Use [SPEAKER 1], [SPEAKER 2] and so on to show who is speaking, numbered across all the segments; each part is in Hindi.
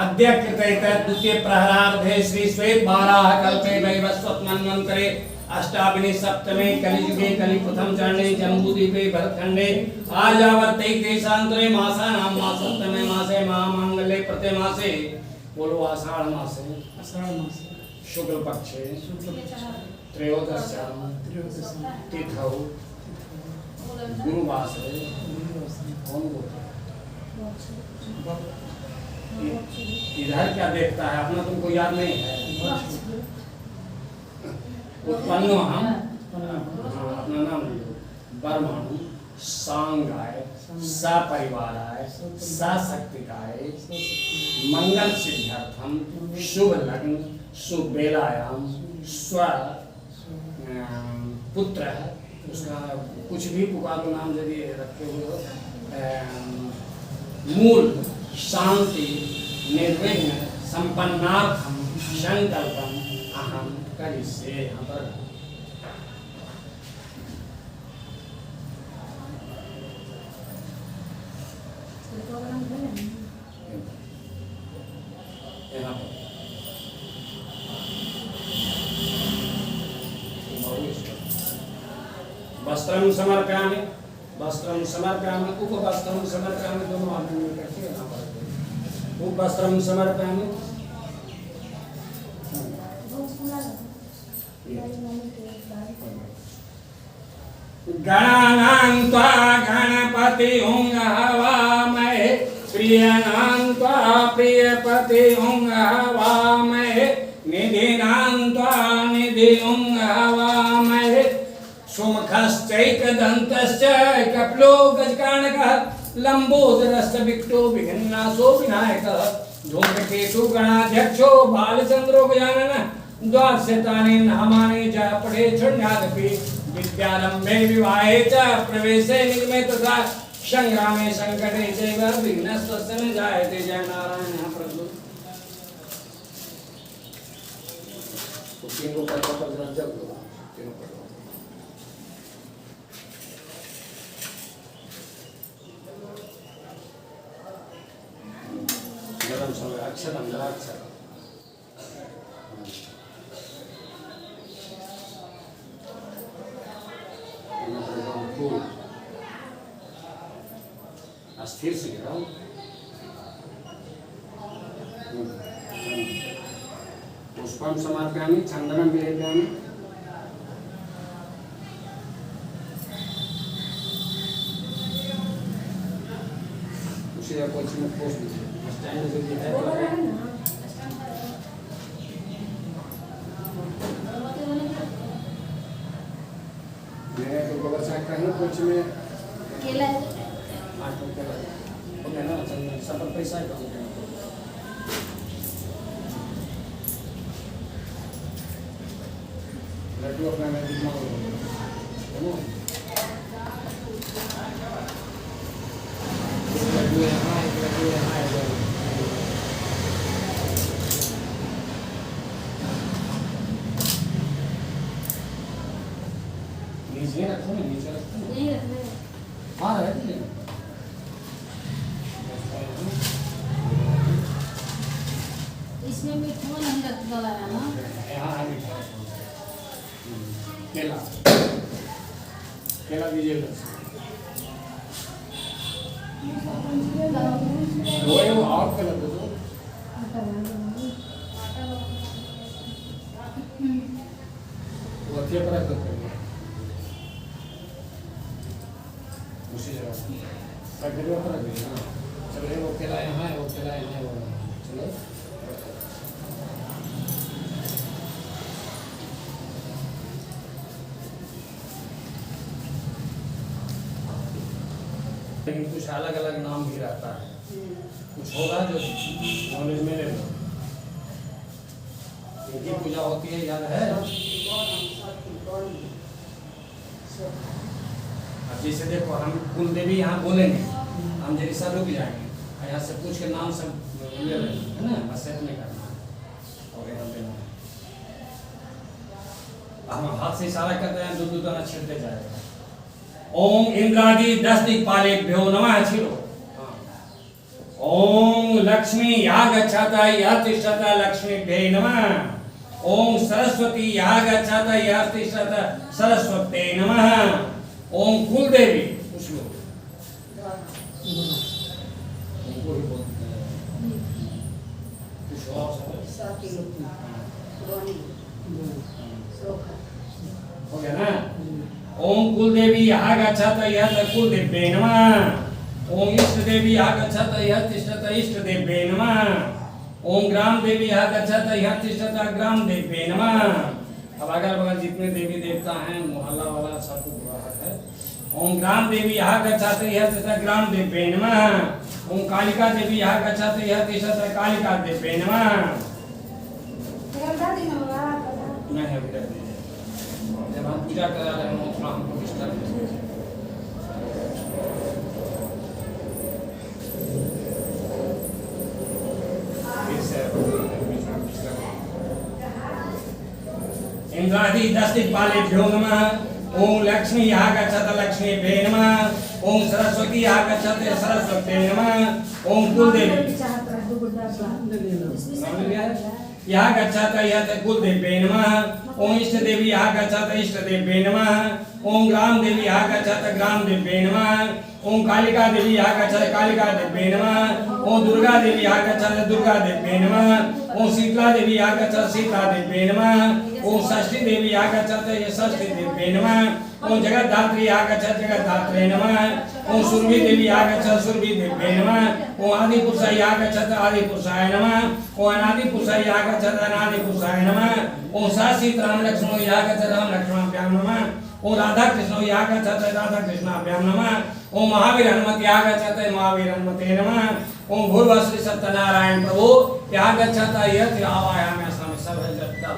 [SPEAKER 1] अद्य कृतैत द्वितीय प्रहरार्धे श्री श्वेत वाराह कल्पे वैवस्वत मन्वन्तरे अष्टाविंशति सप्तमे कलियुगे कलिप्रथम चरणे जम्बूद्वीपे भरतखंडे आर्यावर्ते देशान्तरे मासानां मासोत्तमे मासे महामंगले प्रतिमासे बोलो आषाढ़ मासे शुक्ल पक्षे त्रयोदश्याम तिथौ गुरुवासरे कौन बोलता इधर क्या देखता है अपना तुमको याद नहीं है उत्पन्नो हम अपना नाम परमाणु सांगाय सपरिवाराय सशक्तिकाय मंगल सिद्ध्यर्थम शुभ लग्न शुभ बेलायाम स्व पुत्र उसका कुछ भी पुकारो नाम यदि रखे हुए हो मूल शांति निर्विघ्न संपन्नार्थम संकल्पम अहम करिष्ये। यहाँ पर वस्त्रम समर्पयामि उपवस्त्रम समर्पयामि दोनों आदमी में करके यहाँ पर उपवस्त्रम समर्पयामि गणानां त्वा गणपति हुं हवामहे प्रियनां त्वा प्रियपति हुं हवामहे निधिनां त्वा निधि हुं हवामहे सुमुखश्चैकदन्तश्च कपिलो गजकार्णकः लंबोदरश्च विकटो विघ्नासो विनायकः धूमकेतु गणाध्यक्षो बालचंद्रो गजाननः द्वादशतानि नामानि च पठे शून्यादपि विद्यारंभे विवाहे च प्रवेशे निगमे तथा संग्रामे संकटे चैव विघ्नस्तस्य न जायते। जय नारायण। यहाँ प्रभु तीनों पर जब तीनों पर गरम समय अक्षरम जलाक्षर अस्थिर से गिराओ पुष्पम समर्पयामि चंदनम विलेपयामि उसी अपोजिट में पोस्ट दीजिए स्टैंड से दिया है मैंने तो गोबर साइड का है कुछ में केला है आठ केला ओके ना सब पैसा है लड्डू अपना में दिखा दो लड्डू यहाँ एक लड्डू यहाँ है नीचे रखो ना नीचे रखो नहीं रखना हाँ रहती है
[SPEAKER 2] इसमें मीठा नहीं रखना है ना
[SPEAKER 1] यहाँ है मीठा केला केला दीजिए वो और केला दो वो अच्छे पर रख दो उसी जगह पकड़े पर रख दीजिए ना चलो वो केला यहाँ है वो केला यहाँ है वो चलो लेकिन कुछ अलग अलग नाम भी रहता है कुछ होगा जो नॉलेज में ले लो इनकी पूजा होती है याद है अब जैसे देखो हम कुल देवी यहाँ बोलेंगे हम जैसा रुक जाएंगे यहाँ से पूछ के नाम सब ले लेंगे है ना बस नहीं करना और यहाँ देना हम हाथ से इशारा करते हैं दूध दाना छिड़ते जाएगा। ओम इंद्रादि 10 दिक्पालेभ्यो नमः छिड़ो ओम ओम लक्ष्मी या गच्छता या तिष्ठता लक्ष्मीभ्यै नमः। ओम सरस्वती या गच्छता या तिष्ठता सरस्वत्यै नमः। ओम कुलदेवी कुछ लोग हो गया ना। ओम कुलदेवी यहाँ गच्छत यह कुलदेव्यै नमः। ओम इष्ट देवी यहाँ गच्छत यह तिष्ठत इष्ट देव्यै नमः। ओम ग्राम देवी यहाँ गच्छत यह तिष्ठत ग्राम देव्यै नमः। अब अगल बगल जितने देवी देवता हैं मोहल्ला वाला सबको बुरा है। ओम ग्राम देवी यहाँ गच्छत यह तिष्ठत ग्राम देव्यै नमः। ओम कालिका देवी यहाँ गच्छत यह तिष्ठत कालिका देव्यै नमः। नहीं है बेटा, जब हम पूजा करा रहे हैं थोड़ा हमको डिस्टर्ब इंद्रादि दशदिक्पालेभ्यो नमः। ओम लक्ष्मी यहाँ गच्छत लक्ष्मीभ्यै नमः। ओम सरस्वती यहाँ गच्छत सरस्वत्यै नमः। ओम कुलदेवी यहाँ गच्छत यह कुलदेव्यै नमः। ओम इष्ट देवी यहाँ गच्छत इष्ट देव्यै नमः। ओम ग्राम देवी यहाँ गच्छत ग्राम देव्यै नमः। ओम कालिका देवी यहाँ गच्छत कालिका देव्यै नमः। ओम दुर्गा देवी यहाँ गच्छत दुर्गा देव्यै नमः। ओम शीतला देवी यहाँ गच्छत शीतला देव्यै नमः। ओम षष्ठी देवी यहाँ गच्छत षष्ठी देव्यै नमः। ओम जगद्धात्री यहाँ गच्छत जगद्धात्रे नमः। ओम सुरभि देवी यहाँ गच्छत सुरभि देव्यै नमः। ओम आदि पुरुषाय यहाँ गच्छत आदि पुरुषाय नमः। ओम अनादि पुरुषाय यहाँ गच्छत अनादि पुरुषाय नमः। ओम सासीत राम लक्ष्मण यहाँ गच्छत राम लक्ष्मणाभ्यां नमः। ओम राधा कृष्ण यहाँ गच्छत राधा कृष्णाभ्यां नमः। ओम महावीर हनुमत यहाँ गच्छत महावीर हनुमते नमः। ओम भूर्भुवः श्री सत्यनारायण प्रभु यहाँ गच्छत यत् आवाहयामि अस्माकं सब है जगता।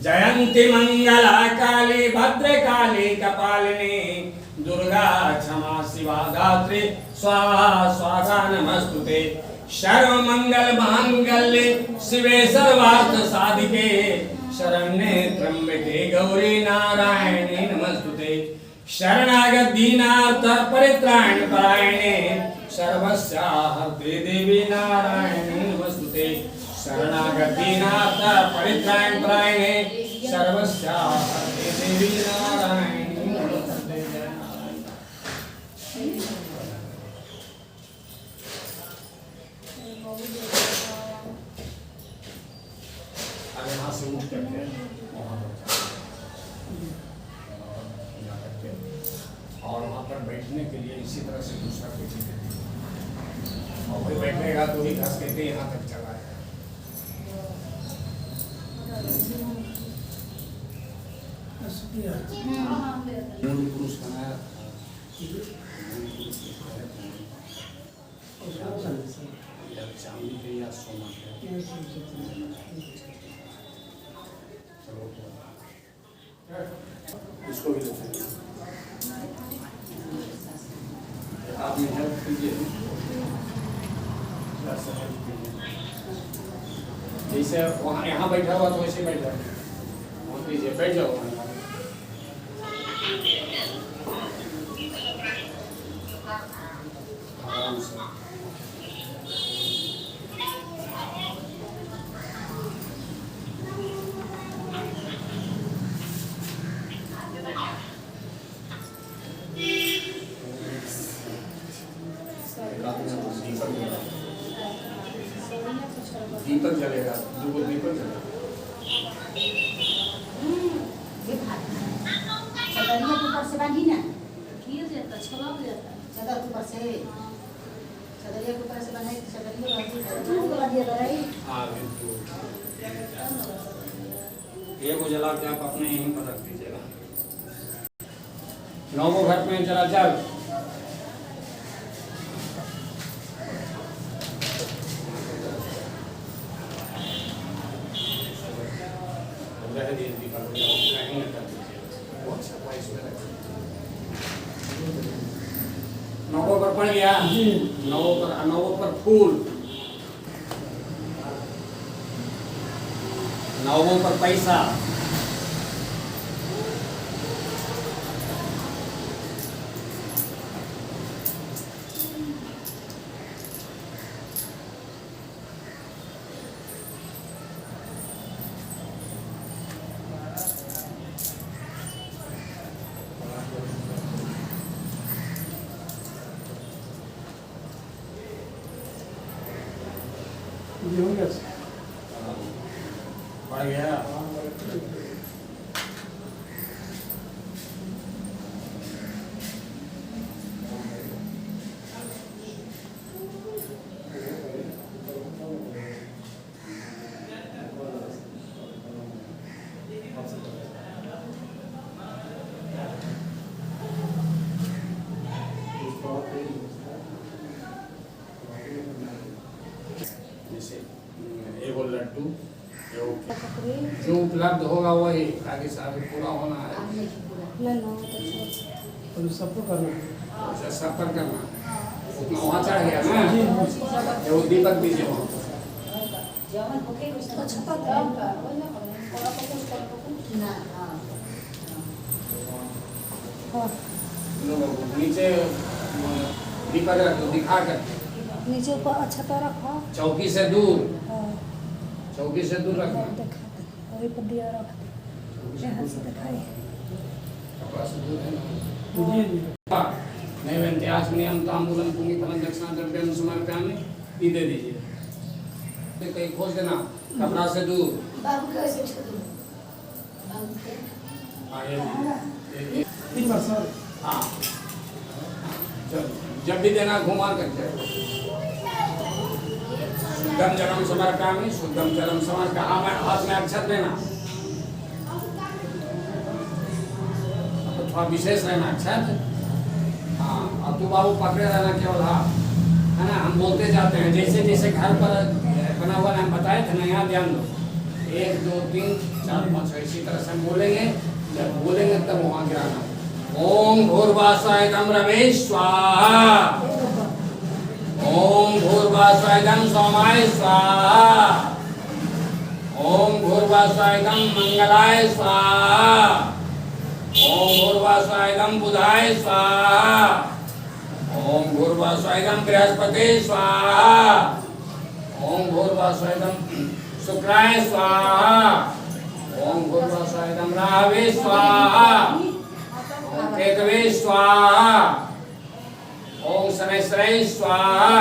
[SPEAKER 1] जयंती मंगला काली भद्रकाली कपालिनी दुर्गा क्षमा शिवा धात्री स्वाहा स्वाहा नमस्तुते। सर्व मंगल मांगल्ये शिवे सर्वार्थ साधिके शरण्ये त्र्यंबके गौरी नारायणी नमस्तुते। शरणागत दीनार्थ परित्राण परायणे सर्वस्यार्थे देवी नारायणी नमस्तुते। शरणागत दीनार्थ परित्राण परायणे सर्वस्यार्थे देवी नारायणी नमस्तुते। अब यहाँ से उठ करके और वहाँ पर बैठने के लिए इसी तरह से दूसरा कोई चीज देती है और कोई बैठेगा तो ही घस कहते यहाँ तक चला है। मूल पुरुष बनाया चांदी के या सोना के इसको भी आप हेल्प कीजिए जैसे वहाँ यहाँ बैठा हुआ तो वैसे बैठ जाओ वहाँ कीजिए बैठ जाओ आराम से। दीपक जलेगा दो दीपक जलेगा।
[SPEAKER 2] चदरिया के ऊपर से बांधी ना गिर जाता छलक जाता चदर के ऊपर से चदरिया के ऊपर से बनाई चदरिया बांधी रही।
[SPEAKER 1] हाँ ये को जला के आप अपने यहीं पर रख दीजिएगा। नौवों घर में जरा जल नौवों पर पड़ गया नौवों पर फूल नौवों पर पैसा पड़ गया। जैसे एगो लड्डू जो उपलब्ध होगा वही आगे से आगे पूरा होना है।
[SPEAKER 3] सबको करना
[SPEAKER 1] अच्छा सब पर करना उतना वहाँ चढ़ गया ना। वो दीपक दीजिए वहाँ नीचे दीपक रख दो दिखा कर
[SPEAKER 2] नीचे ऊपर अच्छा तो रखो।
[SPEAKER 1] चौकी से दूर चौकी से दूर रखना।
[SPEAKER 2] वही पर दिया रख यहाँ से दिखाई
[SPEAKER 1] कपड़ा से दूर है ना। नैवेद्यास नियम तांबूलम पुंगी फलम दक्षिणा द्रव्यम समर्पयामि ये दे दीजिए। कहीं खोज देना कपड़ा से दूर।
[SPEAKER 2] बाबू कैसे छोड़
[SPEAKER 1] हाँ ये
[SPEAKER 3] सर
[SPEAKER 1] हाँ जब भी देना घुमा करके शुद्धम जलम समर्पयामि शुद्धम जलम समर्पयामि हाथ में अक्षत लेना तो थोड़ा विशेष रहना अक्षत। हाँ अब तू बाबू पकड़े रहना केवल हाँ है ना। हम बोलते जाते हैं जैसे जैसे घर पर बना हुआ हम बताए थे ना। यहाँ ध्यान दो 1 2 3 4 5 इसी तरह से हम बोलेंगे। जब बोलेंगे तब वहाँ गिराना। ओम भूर्वास्वायदम रमेश स्वाहा ओम भूर्वास्वायदम सोमाय स्वाहा ओम भूर्वास्वायदम मंगलाय स्वाहा ओम भूर्वास्वायदम बुधाय स्वाहा ओम भूर्वास्वायदम बृहस्पते स्वाहा ओम भूर्वास्वायदम शुक्राय स्वाहा ओम भूर्वास्वायदम राहवे स्वाहा केतवे स्वाहा ओम शनैश्वराय स्वाहा।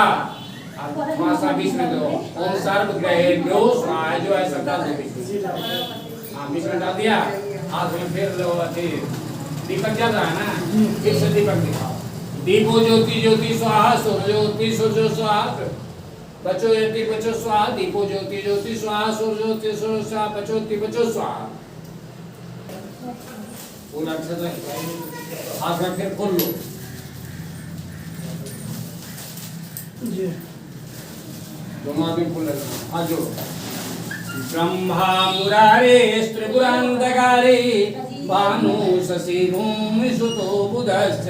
[SPEAKER 1] थोड़ा सा बीच में दो ओम सर्वग्रहेभ्यो स्वाहा जो है सब डाल दो बीच में। हाँ बीच में डाल दिया। हाथ में फिर लो अथी दीपक जल रहा है ना। फिर से दीपक दिखाओ। दीपो ज्योति ज्योति स्वाहा सूर्य ज्योति सूर्य स्वाहा बचो ज्योति बचो स्वाहा दीपो ज्योति ज्योति स्वाहा सूर्य ज्योति सूर्य स्वाहा बचो ज्योति बचो स्वाहा। पूरा अच्छे से हाथ में फिर खोल लो। दोनों आदमी खोल लेना। आज जो ब्रह्मा मुरारे त्रिपुरांतकारे भानु शशि भूमि सुतो बुधश्च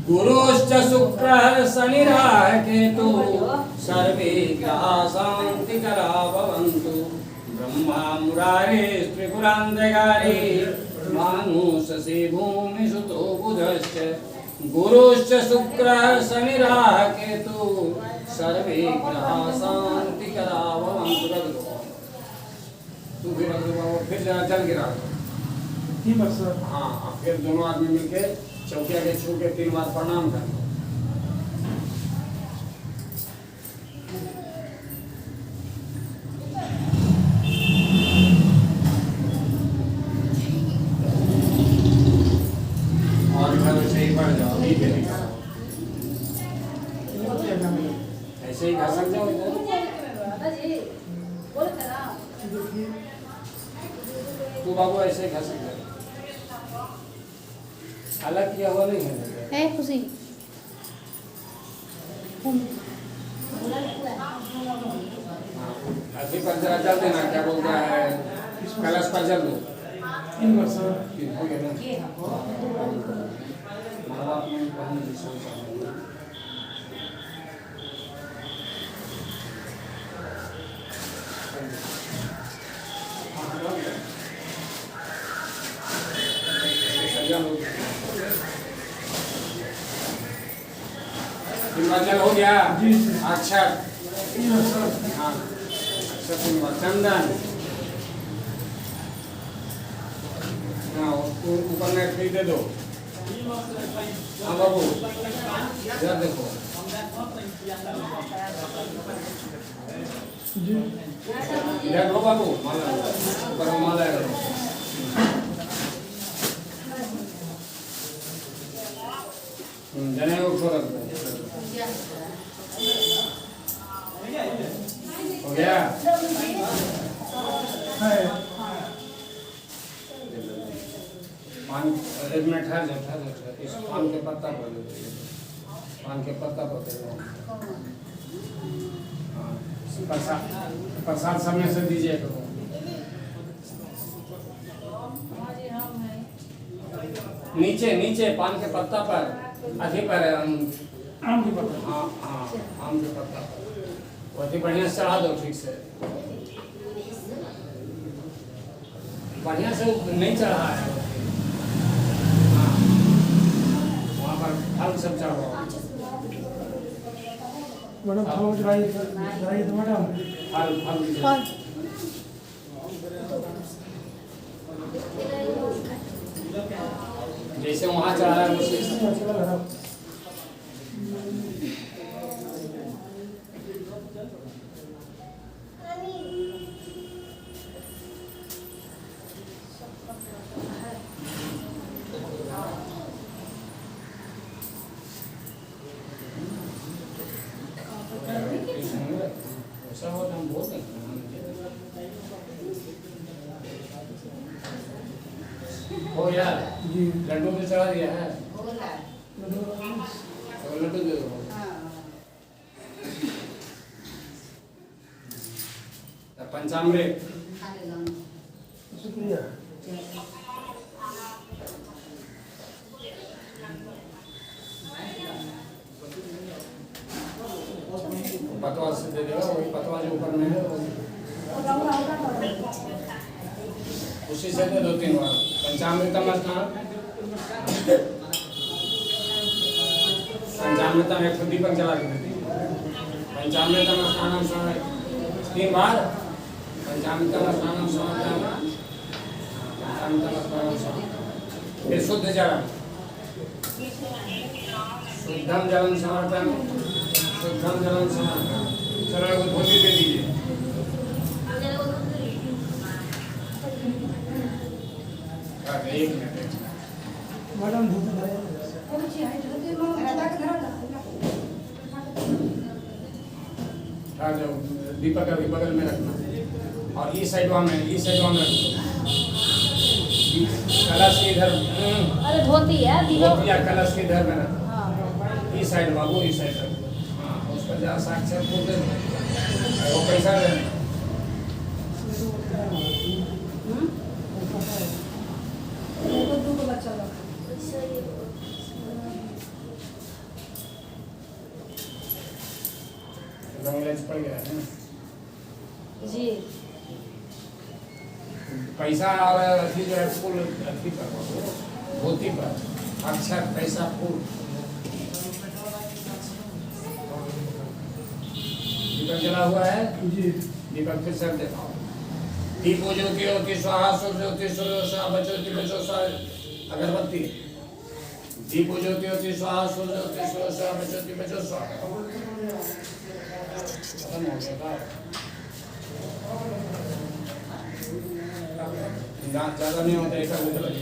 [SPEAKER 1] गुरुश्च शुक्रः शनिराह केतु सर्वे ग्रहा शान्तिकरा भवन्तु। ब्रह्मा मुरारे त्रिपुरांतकारे भानु शशि भूमि सुतो बुधश्च गुरुश्च शुक्रः शनिराह केतु सर्वे ग्रहा शान्तिकरा भवन्तु। रख दो तू भी रख दो बाबू। फिर जल गिरा दो। हाँ फिर दोनों आदमी मिलके चौकिया के छू के 3 बार प्रणाम कर दो। और इधर वैसे ही बढ़ जाओ। ऐसे ही घसक जाओ इधर। तू बाबू ऐसे ही घसक जाओ। अलग किया हुआ नहीं है
[SPEAKER 2] खुशी
[SPEAKER 1] अभी पर जरा जल देना। क्या बोलता है कलश पर जल दो। हो गया ना। जल हो गया। अच्छा हाँ अच्छा चंदन हाँ ऊपर में फिर दे दो। हाँ बाबू इधर देखो
[SPEAKER 3] जी
[SPEAKER 1] इधर लो बाबू माला ऊपर में माला करो जने को रख दो हो गया
[SPEAKER 3] है
[SPEAKER 1] पान एक मिनट ठहर जाओ इस पान के पत्ता पर दे दो पान के पत्ता पर दे दो हाँ प्रसाद समय से दीजिए करो नीचे नीचे पान के पत्ता पर अथी पर
[SPEAKER 3] आम की पत्ता
[SPEAKER 1] हाँ हाँ आम के पत्ता पर वो अति बढ़िया से चढ़ा दो ठीक से बढ़िया से नहीं चढ़ा है हाँ वहाँ पर फल सब चढ़ाओ
[SPEAKER 3] मैडम खाओ जराई तो मैडम
[SPEAKER 1] फल फल जैसे वहाँ चढ़ा है वैसे ऐसा हो तो हम बोल सकते हैं हो यार
[SPEAKER 3] जी
[SPEAKER 1] लड्डू तो चढ़ा दिया है
[SPEAKER 2] होला
[SPEAKER 1] तो लड्डू दे दो पंचामृत
[SPEAKER 2] खा ले लो
[SPEAKER 3] शुक्रिया
[SPEAKER 1] पतवा से दे देगा वही पतवा जो ऊपर में है उसी से दे 2-3 बार पंचामृतम स्नान पंचामृतम एक दीपक जला के देती पंचामृतम स्नानम समय 3 बार पंचामृतम स्नानम समय पंचामृतम स्नानम समय ये शुद्ध जल शुद्धम जलम समर्पण शुद्धम जलम समर्पण चलो को धोती दे दीजिए एक मिनट
[SPEAKER 3] मैडम धूप है
[SPEAKER 1] आ जाओ दीपक अभी बगल में रखना और इस साइड में रखना कलश के इधर
[SPEAKER 4] अरे धोती है
[SPEAKER 1] धोती या कलश के इधर में रखना इस साइड बाबू इस साइड रखो हाँ उस पर जा साक्षर फूल दे वो पैसा दे पड़ गया है
[SPEAKER 4] जी
[SPEAKER 1] पैसा और अथी जो है फूल अथी पर धोती पर अक्षर पैसा फूल दीपक जला हुआ है
[SPEAKER 3] जी
[SPEAKER 1] दीपक फिर सर दिखाओ दीपो ज्योति होती स्वाहा सुर ज्योति सुर बचोति बचो अगरबत्ती दीपो ज्योति होती स्वाहा सुर ज्योति सुर बचोति बचो खत्म हो गया ज्यादा नहीं होता ऐसा मुझे लगे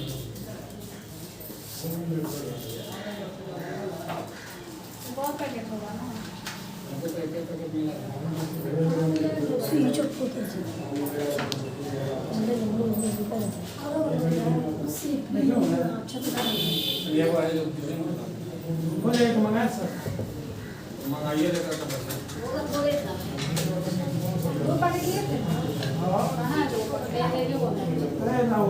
[SPEAKER 4] बहुत पैकेट होगा ना
[SPEAKER 1] ये वो है जो
[SPEAKER 3] बोले एक मंगाए सर
[SPEAKER 1] मंगाइए लेकर के बस
[SPEAKER 4] वो पैकेट लिए थे कहाँ ले जो
[SPEAKER 3] अरे नाउ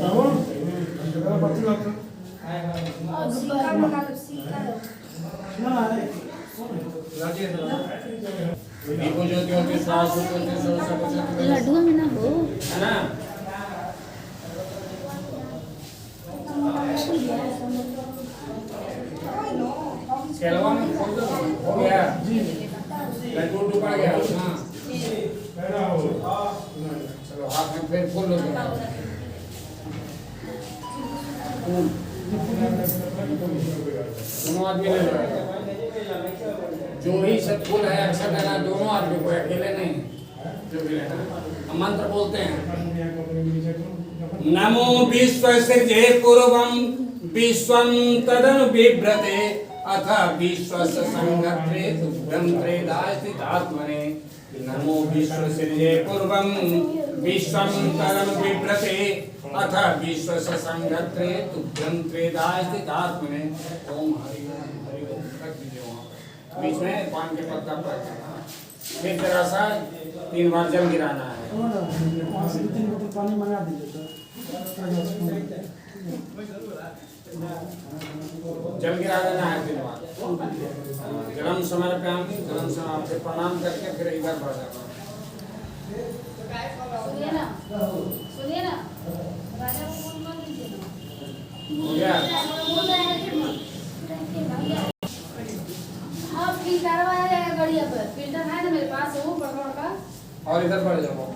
[SPEAKER 3] नाउ जरा पत्ती लगता
[SPEAKER 4] सीका मंगा लो सीका
[SPEAKER 3] ना
[SPEAKER 1] राजी दीपो ज्योति होती स्वाहा सुर ज्योति सुर
[SPEAKER 4] लड्डू में ना हो
[SPEAKER 1] है ना केलवा में खोल दो हो गया
[SPEAKER 3] जी
[SPEAKER 1] लड्डू डूबा गया हाँ चलो हाथ में फिर फूल लो फूल दोनों आदमी ले लो। जो भी सब फूल है अक्षर लेना दोनों आदमी को, अकेले नहीं। जो भी लेना हम मंत्र बोलते हैं। नमो विश्व सृजे पूर्वम विश्वं तदनु बिभ्रते अथ विश्वस्य संगत्रे दुग्धं त्रेधास्थितात्मने। नमो विश्व सृजे पूर्वम विश्वं तदनु बिभ्रते अथ विश्वस्य संगत्रे दुग्धं त्रेधास्थितात्मने। ओम हरि ओम रख दीजिए वहाँ पर। बीच में पान के पत्ता पर फिर जरा सा 3 बार जल गिराना है।
[SPEAKER 3] वहाँ से 2-3 बोतल पानी मंगा दीजिए सर।
[SPEAKER 1] जल गिरा देना है 3 बार। जलम समर्पयामि, जलम समर्पयामि, फिर प्रणाम करके फिर इधर बढ़ जाना।
[SPEAKER 4] सुनिए ना राजा को फोन कर दीजिए ना।
[SPEAKER 1] हो गया?
[SPEAKER 4] बोल रहे हैं हाँ फिल्टर वाला जाएगा गाड़िया पर, फिल्टर है ना मेरे पास वो बड़ा का।
[SPEAKER 1] और इधर बढ़ जाओ।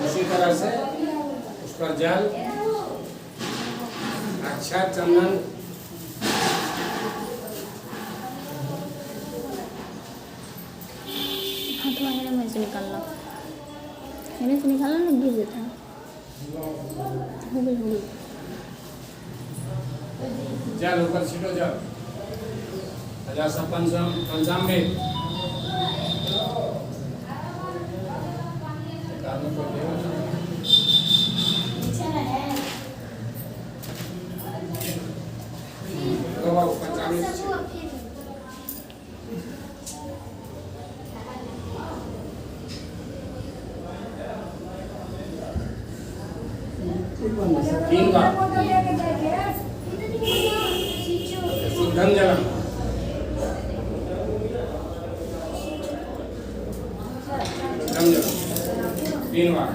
[SPEAKER 1] इसी तरह से उस पर जल, अक्षत, चंदन
[SPEAKER 5] हाथ में से निकालना, मैंने से निकालना ना गिर देता है। हो गई
[SPEAKER 1] जल ऊपर छिटो जल। अजासा पंचामृत कानों को देना। तो बाबू पंचामृत तीन बार। शुद्धं जलम, शुद्धं जलम 3 बार।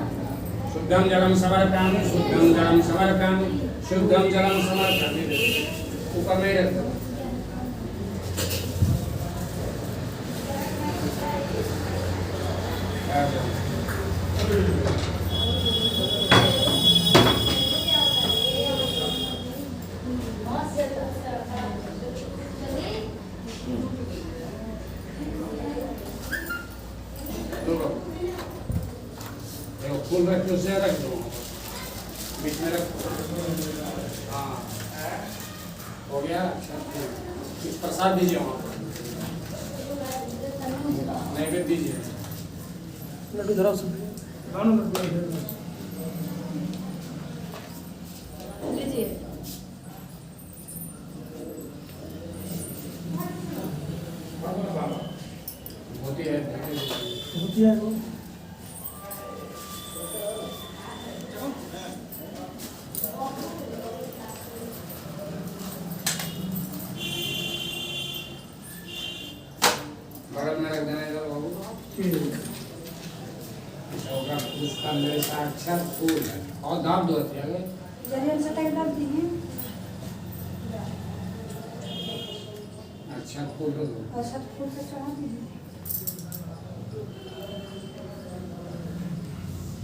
[SPEAKER 1] शुद्धं जलम समर्पयामि, शुद्धं जलम समर्पयामि, शुद्धं जलम समर्पयामि। ऊपर में रख दो। फूल रख दो, उसे रख दो, बीच में रख। हाँ हो गया। कुछ प्रसाद दीजिए वहाँ पर, नैवेद्य दीजिए।
[SPEAKER 3] लड्डू धरा सब गाना लड्डू
[SPEAKER 4] लीजिए।
[SPEAKER 1] होती है
[SPEAKER 3] होती है वो
[SPEAKER 1] बगल में रख देना इधर बाबू। उसका मेरे साक्षात फूल है और दाब दो अगर अच्छा फूल दो।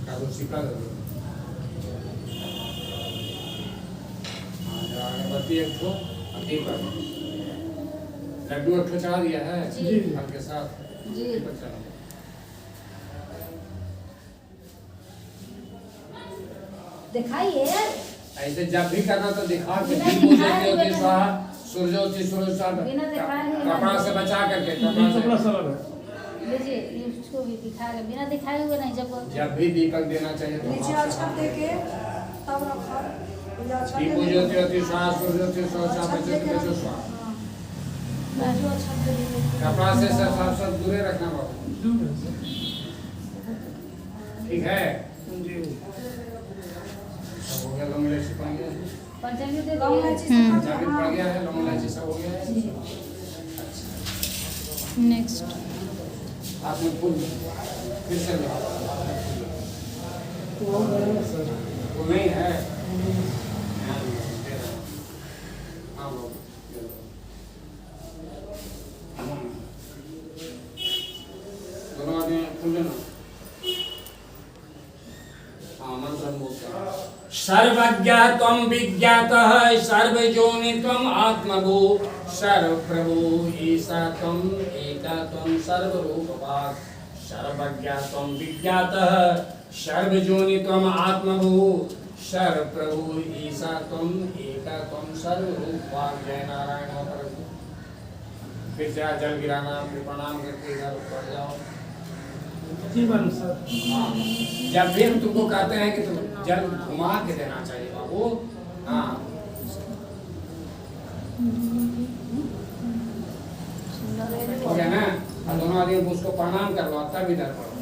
[SPEAKER 1] कागज सिक्का दो। अगरबत्ती एक ठो दीपक, लड्डू एक ठो चढ़ा दिया है
[SPEAKER 4] जी।
[SPEAKER 1] फल के साथ
[SPEAKER 4] जी।
[SPEAKER 1] दीपक चढ़ा।
[SPEAKER 2] दिखाइए
[SPEAKER 1] ऐसे जब भी करना तो दिखा के
[SPEAKER 2] बिना
[SPEAKER 1] दीप
[SPEAKER 2] दिखाए
[SPEAKER 1] ज्योति
[SPEAKER 2] बिना-
[SPEAKER 1] स्वाहा सूर्योति सूर्य स्वाहा
[SPEAKER 2] बिना दिखाए बिना-
[SPEAKER 1] कपड़ा से बचा करके
[SPEAKER 3] कपड़ा
[SPEAKER 1] कपड़ा से
[SPEAKER 3] सरल है।
[SPEAKER 4] लीजिए इसको भी दिखा रहे, बिना दिखाए हुए नहीं।
[SPEAKER 1] जब भी दीपक देना चाहिए तो
[SPEAKER 6] नीचे
[SPEAKER 1] हाथ से
[SPEAKER 6] अच्छा देके तब रखा अच्छा
[SPEAKER 1] दीप ज्योति स्वाहा सूर्योति स्वाहा बचो स्वाहा। कपड़ा से सब दूरे रखना बाबू, ठीक है?
[SPEAKER 3] जी
[SPEAKER 1] सब हो गया। लौंग इलायची पड़ गया,
[SPEAKER 4] पंचांगी दे
[SPEAKER 6] गाँव में
[SPEAKER 4] दिए।
[SPEAKER 6] चीज़ खा
[SPEAKER 1] जाविद पड़ गया है, लौंग इलायची सब हो गया है।
[SPEAKER 5] नेक्स्ट
[SPEAKER 1] हाथ में फूल फिर से लो।
[SPEAKER 3] तो वो गया सर
[SPEAKER 1] वो नहीं है। हाँ बाबू दे दो। दोनों आदमी फूल लेना। हाँ मंत्र बोलते हैं। सर्वज्ञ त्वं विज्ञातः सर्वयोनि त्वं आत्मभू सर्वप्रभु ईशा त्वं एका त्वं सर्वरूपवाक् सर्वज्ञ त्वं विज्ञातः सर्वयोनि त्वं आत्मभू सर्वप्रभु ईशा त्वं एका त्वं सर्वरूपवाक्। जय नारायण प्रभु। फिर से जल गिराना, फिर प्रणाम करके इधर ऊपर जाओ।
[SPEAKER 3] जी मैम सर।
[SPEAKER 1] हाँ, जब भी हम तुमको कहते हैं कि तुम जल घुमा के देना चाहिए बाबू। हाँ हो गया ना। और दोनों आदमी उसको प्रणाम करवा तब इधर पढ़ो।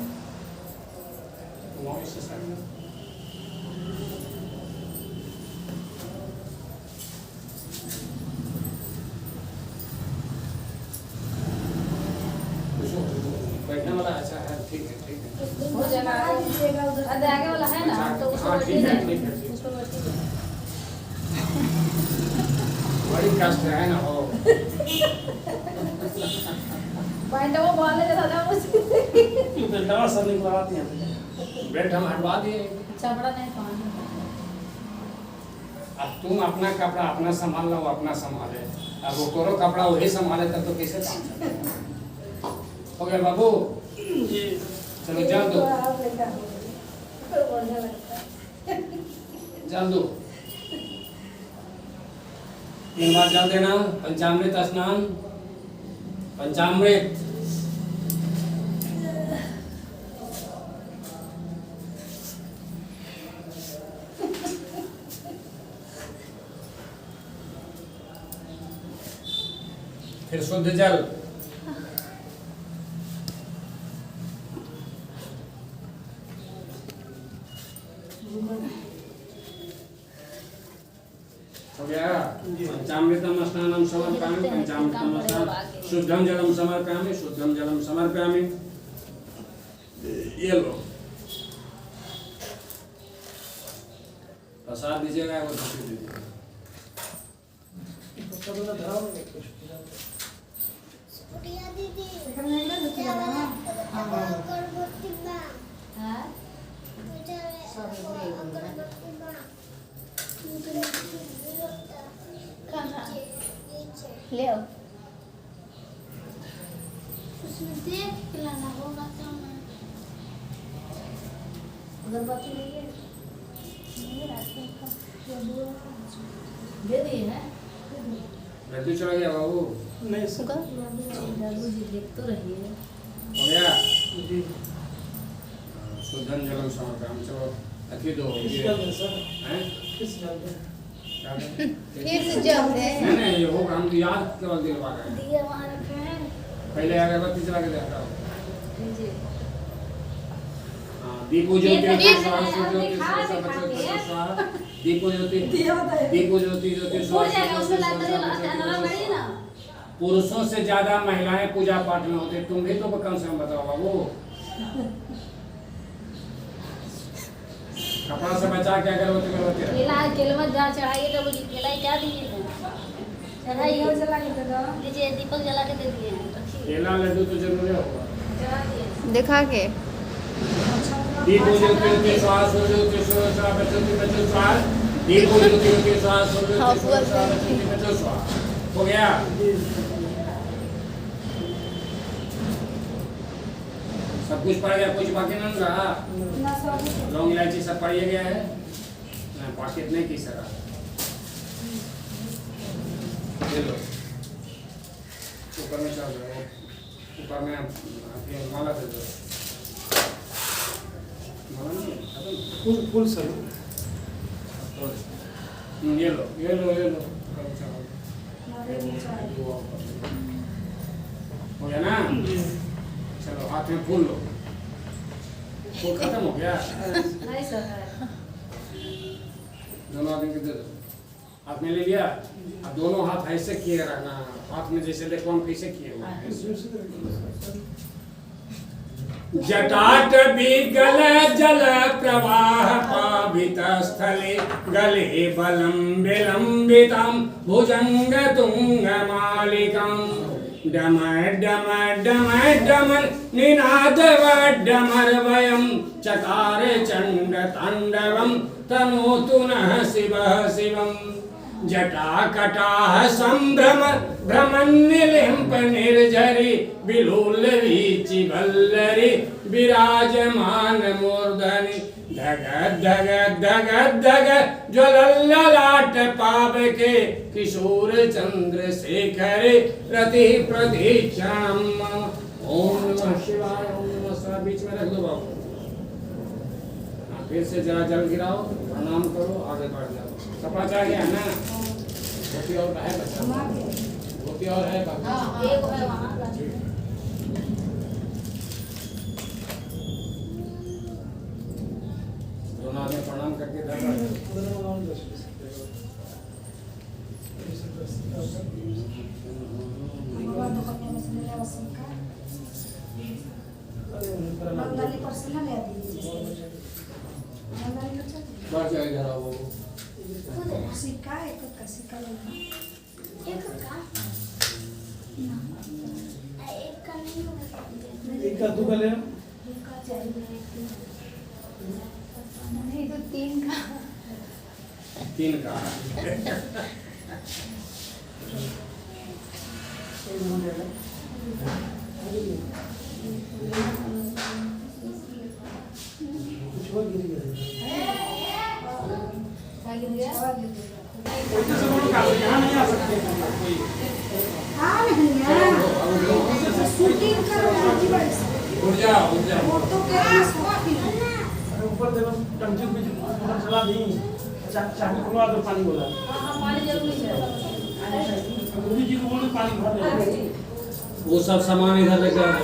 [SPEAKER 1] घुमाओ इससे सर। बैठने वाला अच्छा है, ठीक है ठीक है।
[SPEAKER 4] हो जाएगा अरे आगे वाला है ना तो उसको
[SPEAKER 1] हाँ,
[SPEAKER 4] बैठी
[SPEAKER 1] ठीक है,
[SPEAKER 4] जाए
[SPEAKER 1] ठीक है, ठीक है।
[SPEAKER 4] उसको बैठी जाए
[SPEAKER 1] बड़ी कष्ट है ना हो।
[SPEAKER 4] पॉइंट वो बोलने जैसा था मुझे
[SPEAKER 3] बेल्टवा सर निकलवाती हैं।
[SPEAKER 1] बेल्ट हम हटवा दिए।
[SPEAKER 4] चपड़ा नहीं पहनना।
[SPEAKER 1] अब तुम अपना कपड़ा अपना संभाल लो, अपना संभाले। अब वो तोरो कपड़ा वही संभाले तब तो कैसे काम चलेगा। हो गया बाबू।
[SPEAKER 3] जी
[SPEAKER 1] चलो जल दो, जल दो। 3 बार जल देना। पंचामृत स्नान, पंचामृत। फिर शुद्ध जल। हो गया। पंचामृतम स्नानम समर्पयामि, पंचामृतम स्नान शुद्धम जलम समर्पयामि, शुद्धम जलम समर्पयामि। ये लो प्रसाद दीजिएगा, वो धूप दीजिएगा।
[SPEAKER 4] हां
[SPEAKER 5] ले आओ।
[SPEAKER 4] उसमें देख के लाना होगा तो मैं अगरबत्ती लेंगे दे दिए हैं
[SPEAKER 1] लड्डू चला गया बाबू।
[SPEAKER 3] नहीं सर।
[SPEAKER 4] दादू जी देख तो रही है।
[SPEAKER 1] हो गया।
[SPEAKER 3] जी
[SPEAKER 1] शुद्धम जलम समर्पयामि। चलो अति दो
[SPEAKER 3] किस
[SPEAKER 1] ये
[SPEAKER 3] जल में सर?
[SPEAKER 1] हैं
[SPEAKER 3] किस जल में?
[SPEAKER 1] क्या करें?
[SPEAKER 5] फिर से जल दे।
[SPEAKER 1] नहीं नहीं ये होगा, हम तो याद केवल दिलवा रहे हैं।
[SPEAKER 4] दिए वहां रखे हैं
[SPEAKER 1] पहले अगरबत्ती चला के देखा हो।
[SPEAKER 4] जी
[SPEAKER 1] हाँ, दीपो ज्योति
[SPEAKER 4] ये तो
[SPEAKER 1] ज्योति
[SPEAKER 4] ये
[SPEAKER 1] स्वाहा
[SPEAKER 4] तो
[SPEAKER 1] ज्योति
[SPEAKER 4] दिखा
[SPEAKER 1] स्वाहा
[SPEAKER 4] दिखा के।
[SPEAKER 1] स्वाहा दीपो ज्योति
[SPEAKER 6] दिया होता है।
[SPEAKER 1] दीपो ज्योति ज्योति
[SPEAKER 4] हो
[SPEAKER 1] स्वाहा
[SPEAKER 4] जाएगा उसमें
[SPEAKER 1] स्वाहा,
[SPEAKER 4] लाइट
[SPEAKER 1] स्वाहा,
[SPEAKER 4] लगा
[SPEAKER 1] स्वाहा,
[SPEAKER 4] बड़ी ना
[SPEAKER 1] पुरुषों से ज्यादा महिलाएं पूजा पाठ में होते। तुम भी तो कम से कम बताओ बाबू। कपड़ा से बचा के अगरबत्ती करवाते रहो।
[SPEAKER 4] केला केलवा जा चढ़ाइएगा वो जी केला क्या दिए हैं चढ़ाइए
[SPEAKER 6] जला के दे दो।
[SPEAKER 4] लीजिए दीपक जला के दे दिए हैं रखिए
[SPEAKER 1] केला लड्डू तो जरूरी होगा।
[SPEAKER 4] चढ़ा दिए
[SPEAKER 5] दिखा के।
[SPEAKER 1] दीपो ज्योति ज्योति स्वाहा ज्योति स्वाहा बच्चों बच्चों स्वाहा दीपो ज्योति ज्योति स्वाहा ज्योति
[SPEAKER 5] हाँ,
[SPEAKER 1] स्वाहा बच्चों स्वाहा। हो गया। सब कुछ पड़ गया, कुछ बाकी नहीं रहा।
[SPEAKER 6] ना सब
[SPEAKER 1] लौंग इलायची सब पड़ गया है। पाकेट नहीं की सका। ले लो ऊपर में चल रहा है, ऊपर में माला दे दो। माला नहीं है,
[SPEAKER 3] फुल फुल सर।
[SPEAKER 1] ये लो ये लो ये लो। हो गया ना। चलो हाथ में फूल लो। फूल खत्म हो गया।
[SPEAKER 4] नहीं सर है
[SPEAKER 1] दोनों आदमी को दे दो। हाथ में ले लिया। अब दोनों हाथ ऐसे किए रहना, हाथ में जैसे लेकवान कैसे किए हुए हैं। जटाट विगल जल प्रवाह पावित स्थले गले बलम विलंबितम भुजंग तुंग मालिकम डमर डमर डमर डमर निनाद डमर वयम च चकार चंड तांडवम तनोतु नः शिवः शिवम् जटाकटाह संभ्रम भ्रमन्निलिम्प निर्झरि विलोल वीचि वल्लरि विराजमान मूर्धनि धग धग धग धग ज्वलल्ललाट पावके किशोर चंद्रशेखर रति प्रदीक्षणम्। ओम नमः शिवाय ओम नमः शिवाय। बीच में रख दो बाबू। फिर से जरा जल गिराओ, प्रणाम करो, आगे बढ़ जाओ। कपड़ा चाहिए है ना? धोती और है बच्चा, धोती और है बाबू।
[SPEAKER 4] हाँ एक है वहाँ
[SPEAKER 1] दोनों आदमी प्रणाम करके धर
[SPEAKER 2] भगवान को अपने में से ले लो सिक्का मंगली पर से ना ले दीजिए मंगली पर से
[SPEAKER 1] बढ़ जाए जरा वो
[SPEAKER 2] सिक्का एक का सिक्का लेना
[SPEAKER 5] एक का एक का नहीं होगा।
[SPEAKER 3] एक का दो का ले लो।
[SPEAKER 2] एक का चाहिए
[SPEAKER 5] नहीं तो तीन का।
[SPEAKER 1] तीन का
[SPEAKER 3] कुछ और गिर गया।
[SPEAKER 2] आगे
[SPEAKER 3] सब लोग यहाँ नहीं आ सकते कोई।
[SPEAKER 2] हाँ नहीं यार शूटिंग करो की बड़ी
[SPEAKER 1] उठ जाओ उठ जाओ।
[SPEAKER 2] फोटो के शौकीन
[SPEAKER 3] अरे ऊपर देखो टंकी में मोटर चला दी, चाबी खुलवा दो, पानी बोला।
[SPEAKER 4] हाँ पानी जरूरी है।
[SPEAKER 3] मोदी जी को बोलो पानी भर दे।
[SPEAKER 1] वो सब सामान इधर लेके आओ।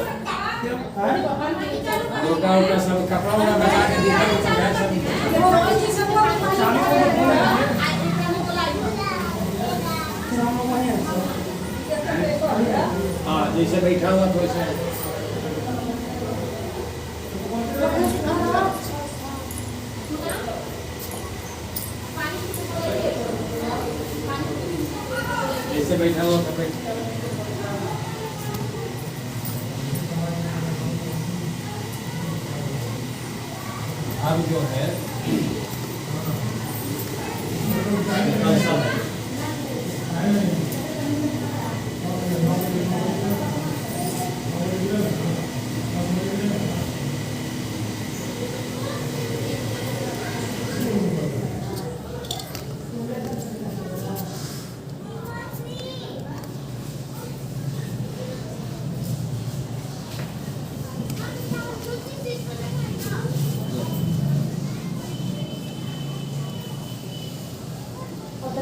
[SPEAKER 1] लोटा वोटा सब कपड़ा वपड़ा बचा के दिखा दो सब है सब।
[SPEAKER 2] वो जी सब
[SPEAKER 3] चाबी को बोलो
[SPEAKER 1] हाँ जैसे बैठा हुआ तो वैसे जैसे बैठा हुआ तो बैठ। अब जो है ऐसा है।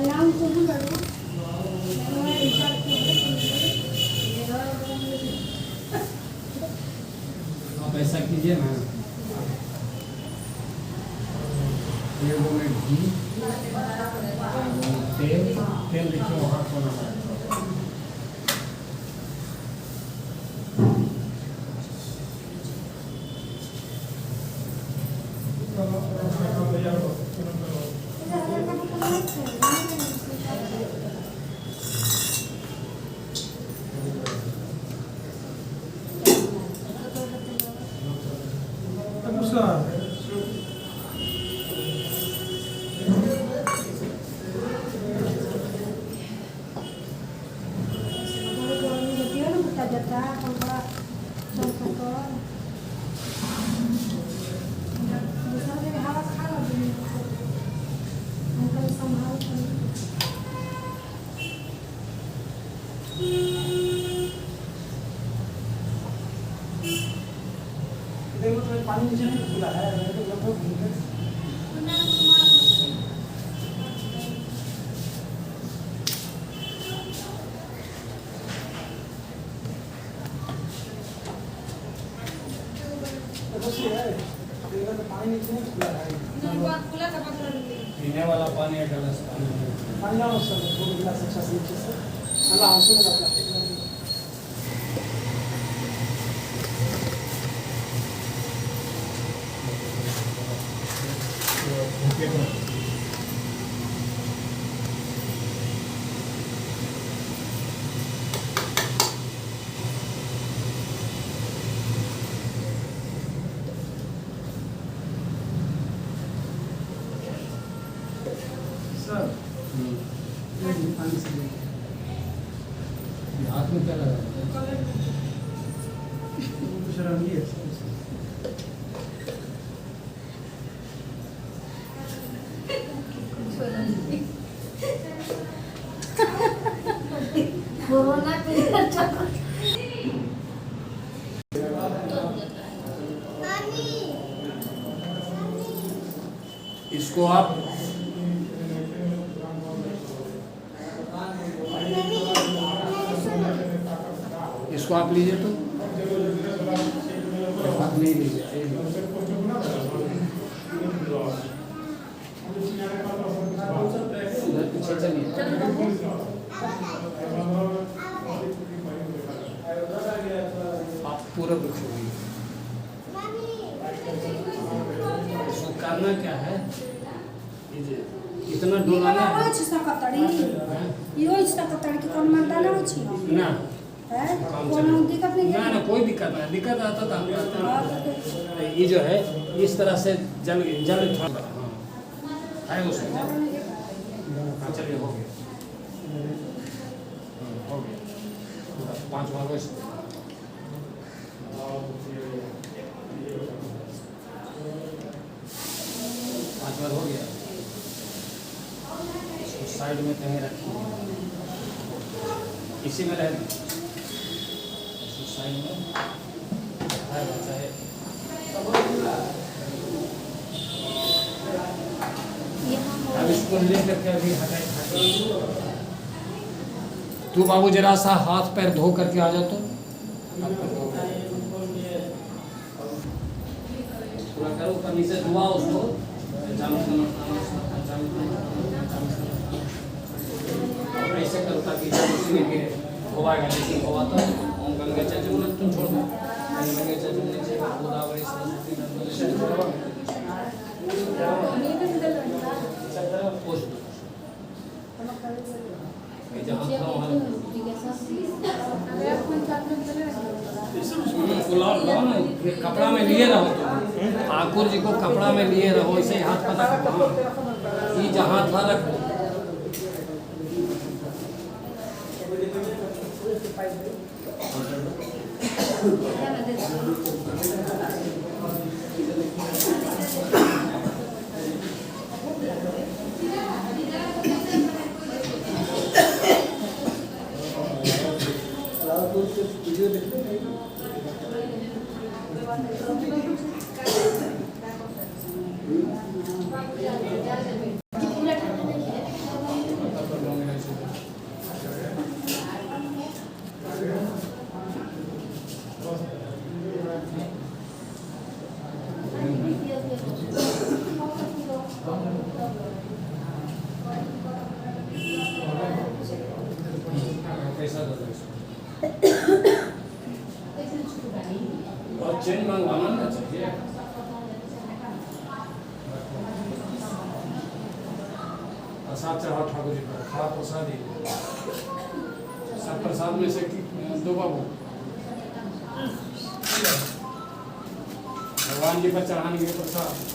[SPEAKER 2] नाम को भी करो
[SPEAKER 1] आप ऐसा कीजिए ना, ये वो में घी तेल तेल देखिए वहाँ सोना है।
[SPEAKER 3] पानी नीचे नहीं खुला है,
[SPEAKER 1] पीने वाला पानी है गिलास
[SPEAKER 3] पानी लाओ सर, 2 गिलास अच्छा से नीचे से अल्लाह उसी में प्लास्टिक में
[SPEAKER 1] हाथ में क्या लगा?
[SPEAKER 3] शर्मी है
[SPEAKER 4] कोरोना पीरियड चल
[SPEAKER 1] इसको आप इसको आप लीजिए तो हाथ नहीं लीजिए उधर पीछे चलिए आप पूरा वृक्ष होइए इसको करना क्या है इतना डोलाना है
[SPEAKER 6] होय छै सकतरी ई होय छै सकतरी के कोन मानता ना होय छै
[SPEAKER 1] ना
[SPEAKER 6] है कोनो दिक्कत नहीं
[SPEAKER 1] ना
[SPEAKER 6] है
[SPEAKER 1] ना कोई दिक्कत नहीं दिक्कत आता तो हम कहते हैं ये जो है इस तरह से जल जल थोड़ा हाँ है उसमें हाँ चलिए हो गया हो गया 5 बार वैसे हो गया इसको साइड में कहीं रखिए इसी में रह इसको साइड में चाहे अब इसको ले करके अभी हटाइए तू बाबू जरा सा हाथ पैर धो करके आ जा तो पूरा करो ऊपर नीचे धुआ उसको ऐसे करो ताकि उसी में गिरे होवाएगा लेकिन होवा तो ओम गंगे चजुमन तुम छोड़ दो ओम गंगे चजुमन से गोदावरी सरस्वती नर्मदा पोष दो ये जहाँ था वहाँ लाओ ना कपड़ा में लिए रहो तुम ठाकुर जी को कपड़ा में लिए रहो इसे हाथ पता करो ये जहाँ था रख दो और चेन मंगवाना ना चाहिए प्रसाद चढ़ाओ ठाकुर जी पर खा प्रसाद ही सब प्रसाद में से दो बाबू भगवान जी पर चढ़ाने के प्रसाद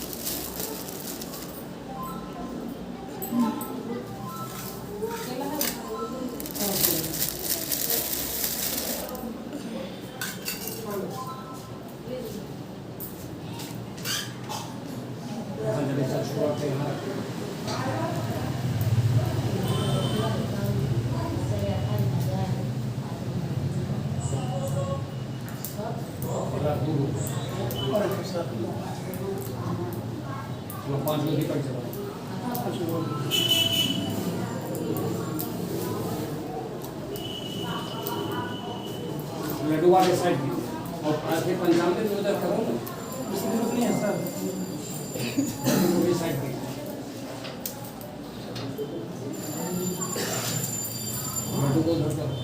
[SPEAKER 1] पाँच लोग कर चला लड्डू वाले साइड और आगे पंचामृत में उधर करो ना
[SPEAKER 3] नहीं है सर
[SPEAKER 1] पूरी साइड पे लड्डू को उधर करो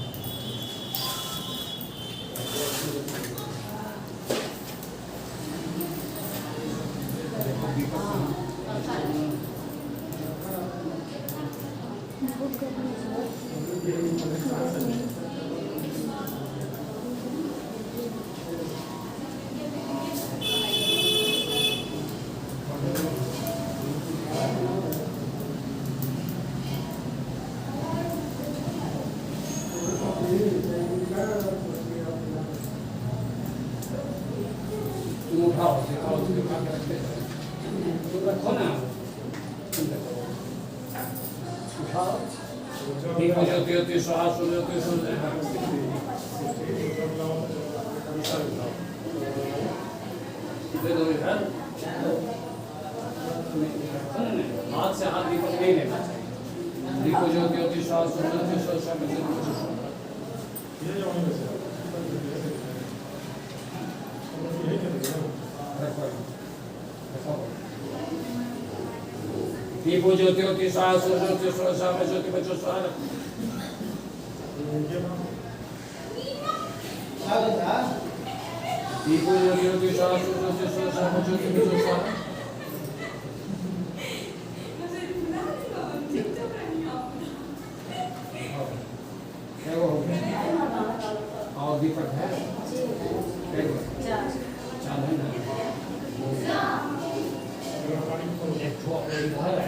[SPEAKER 1] दीपो ज्योति ज्योति स्वाहा सुज्योति सुज्योति दे दो इधर। हाथ से हाथ दीपक नहीं लेना चाहिए। दीपो ज्योति ज्योति स्वाहा सुज्योति सुज्योति दीपो ज्योति ज्योति स्वाहा सुज्योति स्वाहा ज्योति बचो स्वाहा। दीपो ज्योति ज्योति स्वाहा सुज्योति स्वाहा ज्योति बचो स्वाहा। और दीपक है चाल है ना एक ठो इधर है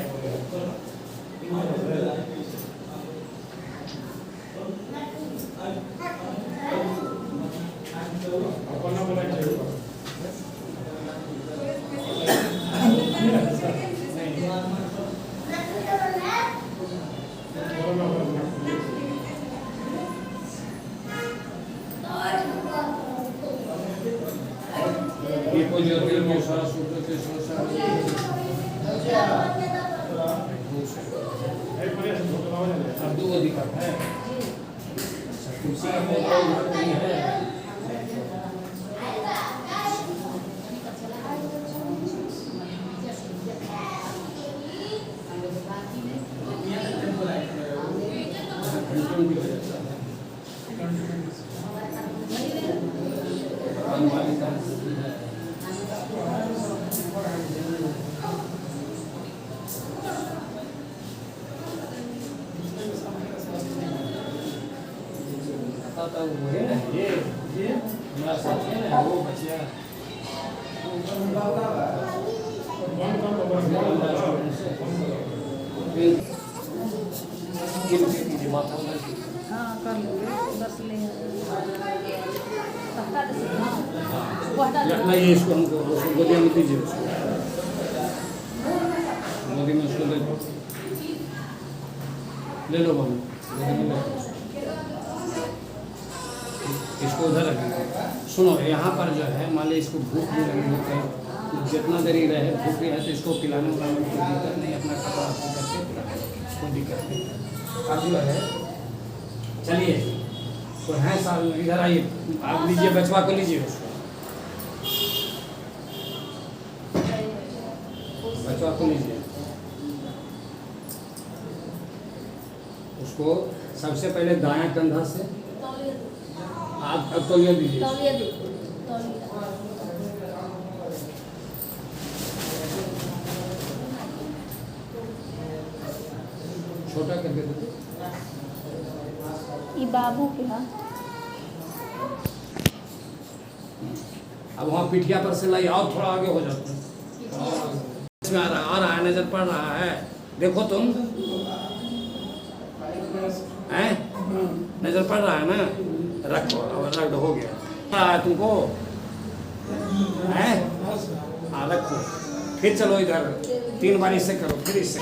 [SPEAKER 1] दीपो ज्योति ज्योति स्वाहा सुज्योति स्वाहा। अब दो दीपक है तुलसी का पौधा नहीं है। तो वो है ना ये हमारा साथ है ना वो बचिया माथा
[SPEAKER 2] हाँ कर लो बस ले
[SPEAKER 1] नहीं इसको हमको गोदिया में दीजिए उसको गोदी में उसको ले लो बाबू गोदी में ले लो। इसको उधर रखिए। सुनो यहाँ पर जो है मान ली इसको भूख भी लगी होती है जितना देरी रहे भूख भी है तो इसको पिलाने उलाने में कोई दिक्कत नहीं अपना कपड़ा करके कोई दिक्कत नहीं। अब जो है चलिए तो है साल इधर आइए आप लीजिए बचवा को लीजिए उसको बचवा को लीजिए उसको सबसे पहले दायां कंधा से आप अब तो ये दीजिए छोटा कर दे
[SPEAKER 5] ये बाबू के हाथ
[SPEAKER 1] अब वहाँ पिठिया पर से लाई और थोड़ा आगे हो जाते हैं इसमें आ रहा है नजर पड़ रहा है देखो तुम हैं नजर पड़ रहा है ना रखो अब रख हो गया पड़ा है तुमको हैं हाँ रखो फिर चलो इधर 3 बार इससे करो फिर इससे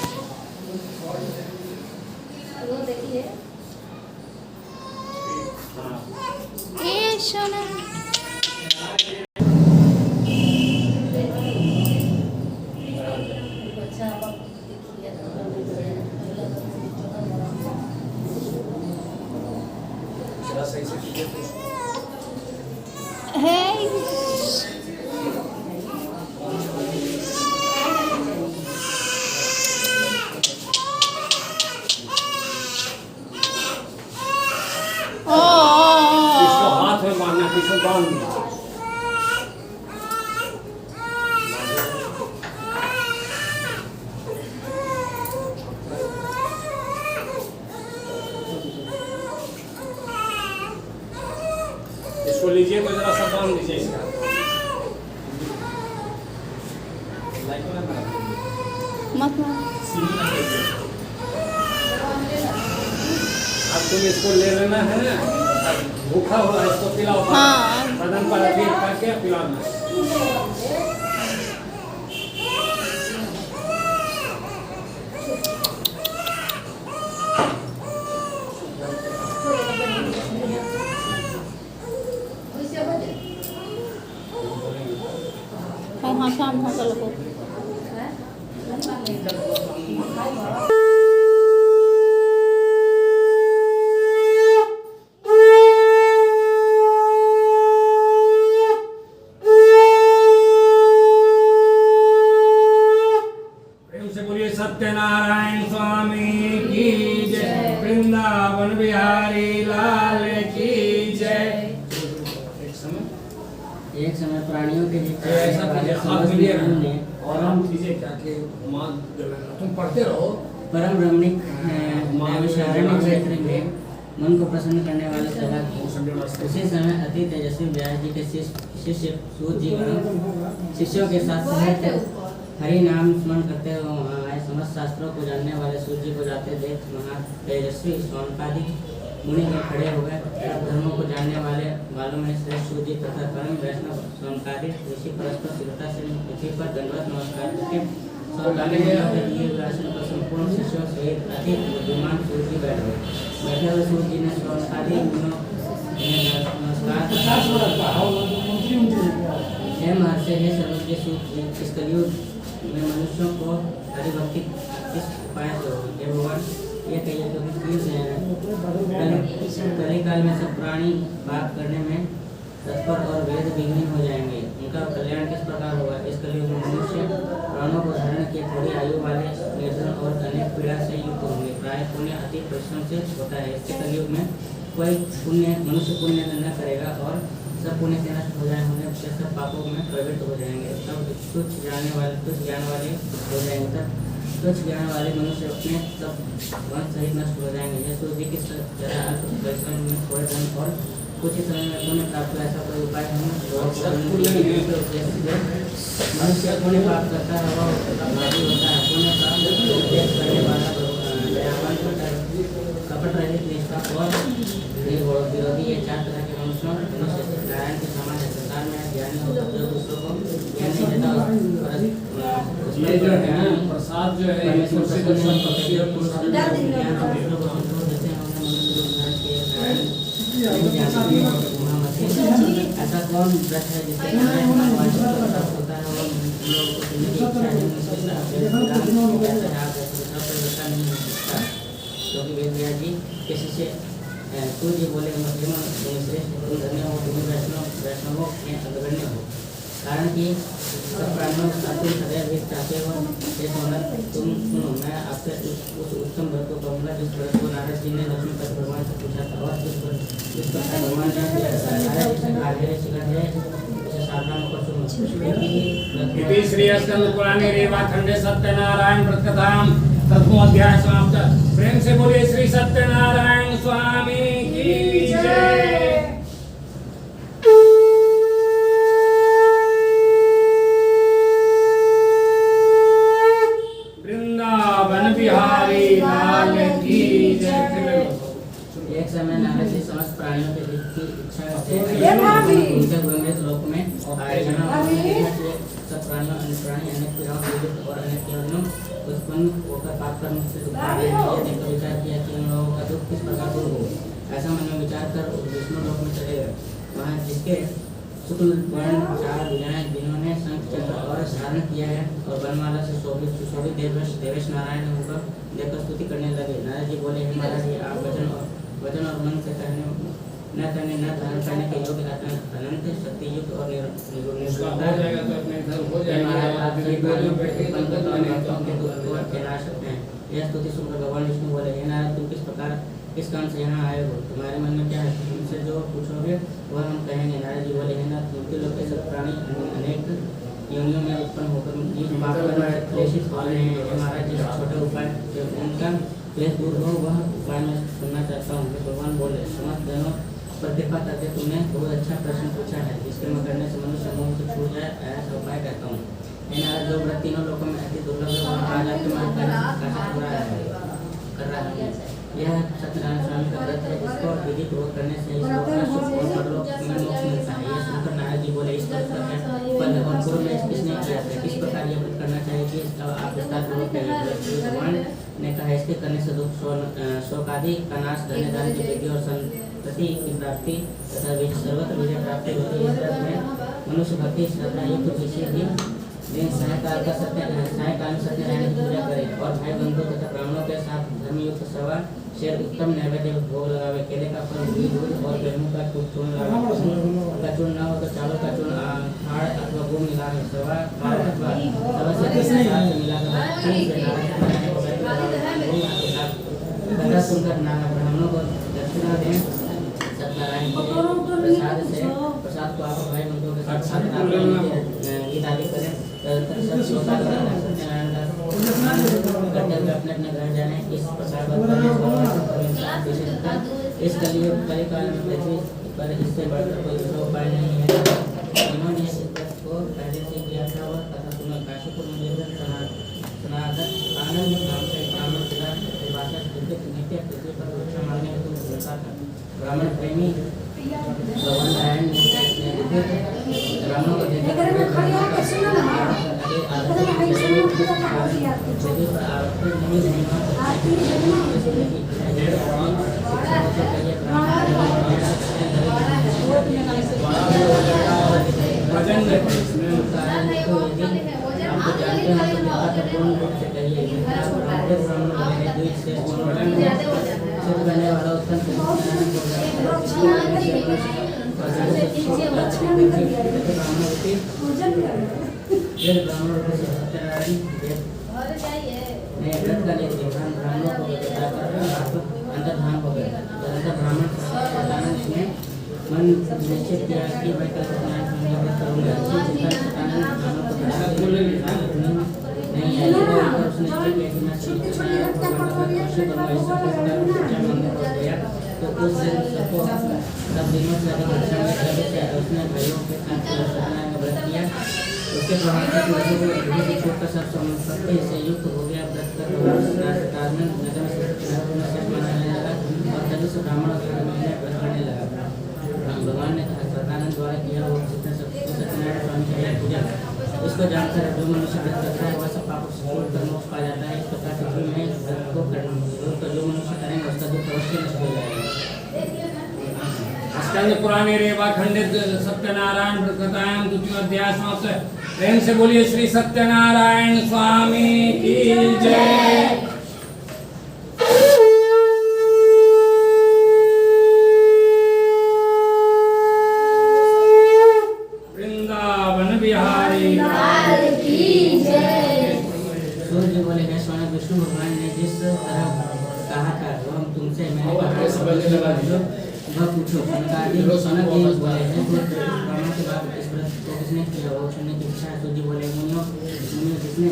[SPEAKER 5] ए सोना है
[SPEAKER 1] इसको हाथ में बांधना किसको बांध दिया इसको लीजिए तो जरा सा बांध दीजिए इसका
[SPEAKER 5] मत
[SPEAKER 1] अब तुम इसको ले लेना है ना भूखा हुआ है इसको पिलाओ
[SPEAKER 5] हाँ।
[SPEAKER 1] बदन पर ठीक करके पिलाना प्रेम से बोलिए सत्यनारायण स्वामी की जय, वृंदावन बिहारी लाल की जय।
[SPEAKER 7] एक समय प्राणियों के लिए
[SPEAKER 1] ऐसा कीजिए, हाथ मिलिए
[SPEAKER 7] ने
[SPEAKER 1] और हम कीजिए क्या कि माँ तुम पढ़ते रहो।
[SPEAKER 7] परम रमणीक नैमिषारण्य क्षेत्र में मन को प्रसन्न करने वाली सभा की। उसी समय अति तेजस्वी व्यास जी के शिष्य सूत जी शिष्यों के साथ शहर हरि नाम स्मरण करते हुए वहाँ आए। समस्त शास्त्रों को जानने वाले सूत जी को जाते देख महा तेजस्वी शौनकादिक मुनिगण खड़े हो गए। सब धर्मों को जानने वालों में श्रेष्ठ सूत जी तथा परम वैष्णव शौनकादिक ऋषि परस्पर शीलता से पृथ्वी पर दंडवत नमस्कार करके संपूर्ण शिष्यों सहित अति बुद्धिमान सूत जी बैठ गए। बैठे हुए सूत जी ने शौनकादिक मुनियों नमस्कार हे महर्षि, हे सर्वज्ञ सूत जी, इस कलयुग में मनुष्यों को हरिभक्ति किस उपाय से हो? हे भगवान, ये कहिए क्योंकि कलिकाल में सब प्राणी बात करने में तत्पर और वेद विघ्न हो जाएंगे। उनका कल्याण किस प्रकार होगा? इस कलयुग में मनुष्य प्राणों को धारण किए थोड़ी आयु वाले निर्धन और अनेक पीड़ा से युक्त होंगे। प्राय पुण्य अति परिश्रम से होता है। इसके कलयुग में कोई मनुष्य पुण्य न करेगा और सब पुण्य से नष्ट हो होने से सब पापों में प्रवृत्त हो जाएंगे। सब तुच्छ ज्ञान वाले हो जाएंगे। तब तुच्छ ज्ञान वाले मनुष्य अपने सब वंश सहित नष्ट हो जाएंगे। यह सूर्य की परिश्रम में थोड़े धन और कुछ ही समय में पुण्य प्राप्त हो, ऐसा कोई उपाय हम मनुष्य पुण्य प्राप्त करता है वह अपराधी होता है। पुण्य प्राप्त करने वाला दयावान होता है, कपट रहित निष्ठा और विरोधी। ये चार तरह के मनुष्य नारायण के समान है। संसार में ज्ञानी होता है जो दूसरों को ज्ञान नहीं देता
[SPEAKER 1] ये जो है प्रसाद जो है
[SPEAKER 7] ऐसा कौन व्रत है जिससे होता है और लोगों को सुनने की इच्छा नहीं सकता, क्योंकि वेद व्यास जी के शिष्य सूर्य बोले मुस्लिमों श्रेष्ठ धन्य हो, तुम्हें वैष्णवों में अग्रगण्य हो। कारण कि सब प्राणियों का तुम सदैव एक चाहते हो। ये तुम सुनो, मैं आपसे उस उत्तम व्रत को कहूँगा जिस व्रत को नारद जी ने लक्ष्मीपति भगवान से पूछा था और जिस प्रकार भगवान ने सावधान होकर सुनो।
[SPEAKER 1] इति श्री स्कंद पुराणे रेवाखंडे सत्यनारायण व्रत कथाम प्रथम अध्याय समाप्त। प्रेम से बोलिए श्री सत्यनारायण स्वामी की जय। वृंदावन बिहारी लाल की जय।
[SPEAKER 7] एक समय नारद जी समस्त प्राणियों के हित की इच्छा से उनके गुरुदेव लोक में आए। सब प्राणियों अनेक पीड़ाओं से युक्त और अनेक योनियों उत्पन्न होकर पाप कर्म से दुख पा रहे हैं। यह देखकर विचार किया कि उन लोगों का दुख किस प्रकार दूर हो। ऐसा मन में विचार कर विष्णु लोक में चले गए। वहाँ जिसके शुक्ल वर्ण चार भुजाएं जिन्होंने शंख चक्र और धारण किया है और बनमाला से सुशोभित देवेश नारायण होकर देखकर स्तुति करने लगे। नारद जी बोले, हे महाराज, आप वचन और मन से न धारण करने के योग्य अनंत शक्ति युक्त और यह स्तुति सुनकर भगवान विष्णु बोले, हे नारद, तुम किस प्रकार किस काम से यहाँ आए हो? तुम्हारे मन में क्या है? तुमसे जो पूछोगे वह हम कहेंगे। नारद जी बोले, हे नारद, मृत्यु लोक के सब प्राणी अनेक योनियों में उत्पन्न होकर क्लेशित हो रहे हैं। महाराज जी छोटे उपाय उनका क्लेश दूर हो वह उपाय मैं सुनना चाहता हूँ। भगवान बोले, समस्त जनों पर कृपा करके तुमने बहुत अच्छा प्रश्न पूछा है जिसके में करने से मनुष्य मोह से छूट जाए, ऐसा उपाय कहता हूँ। जो व्रत तीनों लोगों में अति दुर्लभ है वह आज आपके मान कर रहा है। यह सत्यनारायण स्वामी का व्रत है जिसको विधि पूर्वक करने से इस लोक का सुख और परलोक में मोक्ष मिलता है। यह सुनकर नारद जी बोले, इस व्रत का फल और पूर्व में किसने किया था? किस प्रकार यह व्रत करना चाहिए कि आप विस्तार पूर्वक कहेंगे। भगवान ने कहा, इसके करने से दुख शोक आदि का नाश, धन्य दान की वृद्धि और संतति की प्राप्ति तथा सर्वत्र विजय प्राप्ति होती है। इस व्रत में मनुष्य भक्ति श्रद्धा युक्त किसी भी दिन सायकाल में सत्य रहने और भाई बंधु तथा ब्राह्मणों के साथ धर्मयुक्त सवा शेर उत्तम नैवेद्य भोग लगावे। केले का फल, घी, दूध और गेहूं का चूर्ण लगावे। का चूर्ण न हो तो चावल का चूर्ण आड़ अथवा गुड़ मिलावे। सवा अथवा सवा से मिलाकर कथा सुनकर नाना ब्राह्मणों को दक्षिणा दें। सत्यनारायण के प्रसाद से प्रसाद को आप भाई बंधुओं के साथ गीत आदि करें। तदंतर सब सत्यनारायण करते हुए अपने अपने घर जाने। इस प्रसाद इस कलिकाल में पृथ्वी पर इससे बढ़कर कोई दूसरा उपाय नहीं है। इन्होंने इस व्रत को पहले से किया था और कथा सुना। काशीपुर में सनातन आनंद नाम से ब्राह्मण पिता भाषा नित्य पृथ्वी पर भिक्षा मांगने हेतु बोलता था। ब्राह्मण प्रेमी भगवान नारायण ने ब्राह्मणों को देखकर मन निश्चित किया कि मैं कल सत्यनारायण करूंगा। नहीं है उसने किया कि मैं तो उस दिन सबको सब दिनों से अधिक उसने भाइयों के साथ सत्यनारायण का व्रत किया। उसके प्रभाव से सब संपत्ति से युक्त हो गया। व्रत कर मनाने लगा और तभी से ब्राह्मण व्रत करने लगा। भगवान ने कहा सत्यानंद द्वारा किया वो जितने सत्यनारायण स्वामी की पूजा उसको जानकर जो मनुष्य व्रत करता है वह सब पापों से छूट कर मोक्ष पा जाता है। इस प्रकार से मैं व्रत को जो मनुष्य करेंगे उसका दुख अवश्य नष्ट हो जाएगा।
[SPEAKER 1] स्कंद पुराणे रेवा खंडित सत्यनारायण व्रत कथायां द्वितीय अध्याय समाप्त। प्रेम से बोलिए श्री सत्यनारायण स्वामी की जय। वृंदावन बिहारी लाल की जय।
[SPEAKER 7] सूर्य बोले हे स्वामी विष्णु भगवान ने जिस तरह कहा था वो हम तुमसे मैंने कहा वह पूछो। सनकादि सनक जी बोले हैं ब्राह्मण के बाद इस व्रत को किसने किया वो सुनने की इच्छा है। सूर्य बोले मुनियों जिसने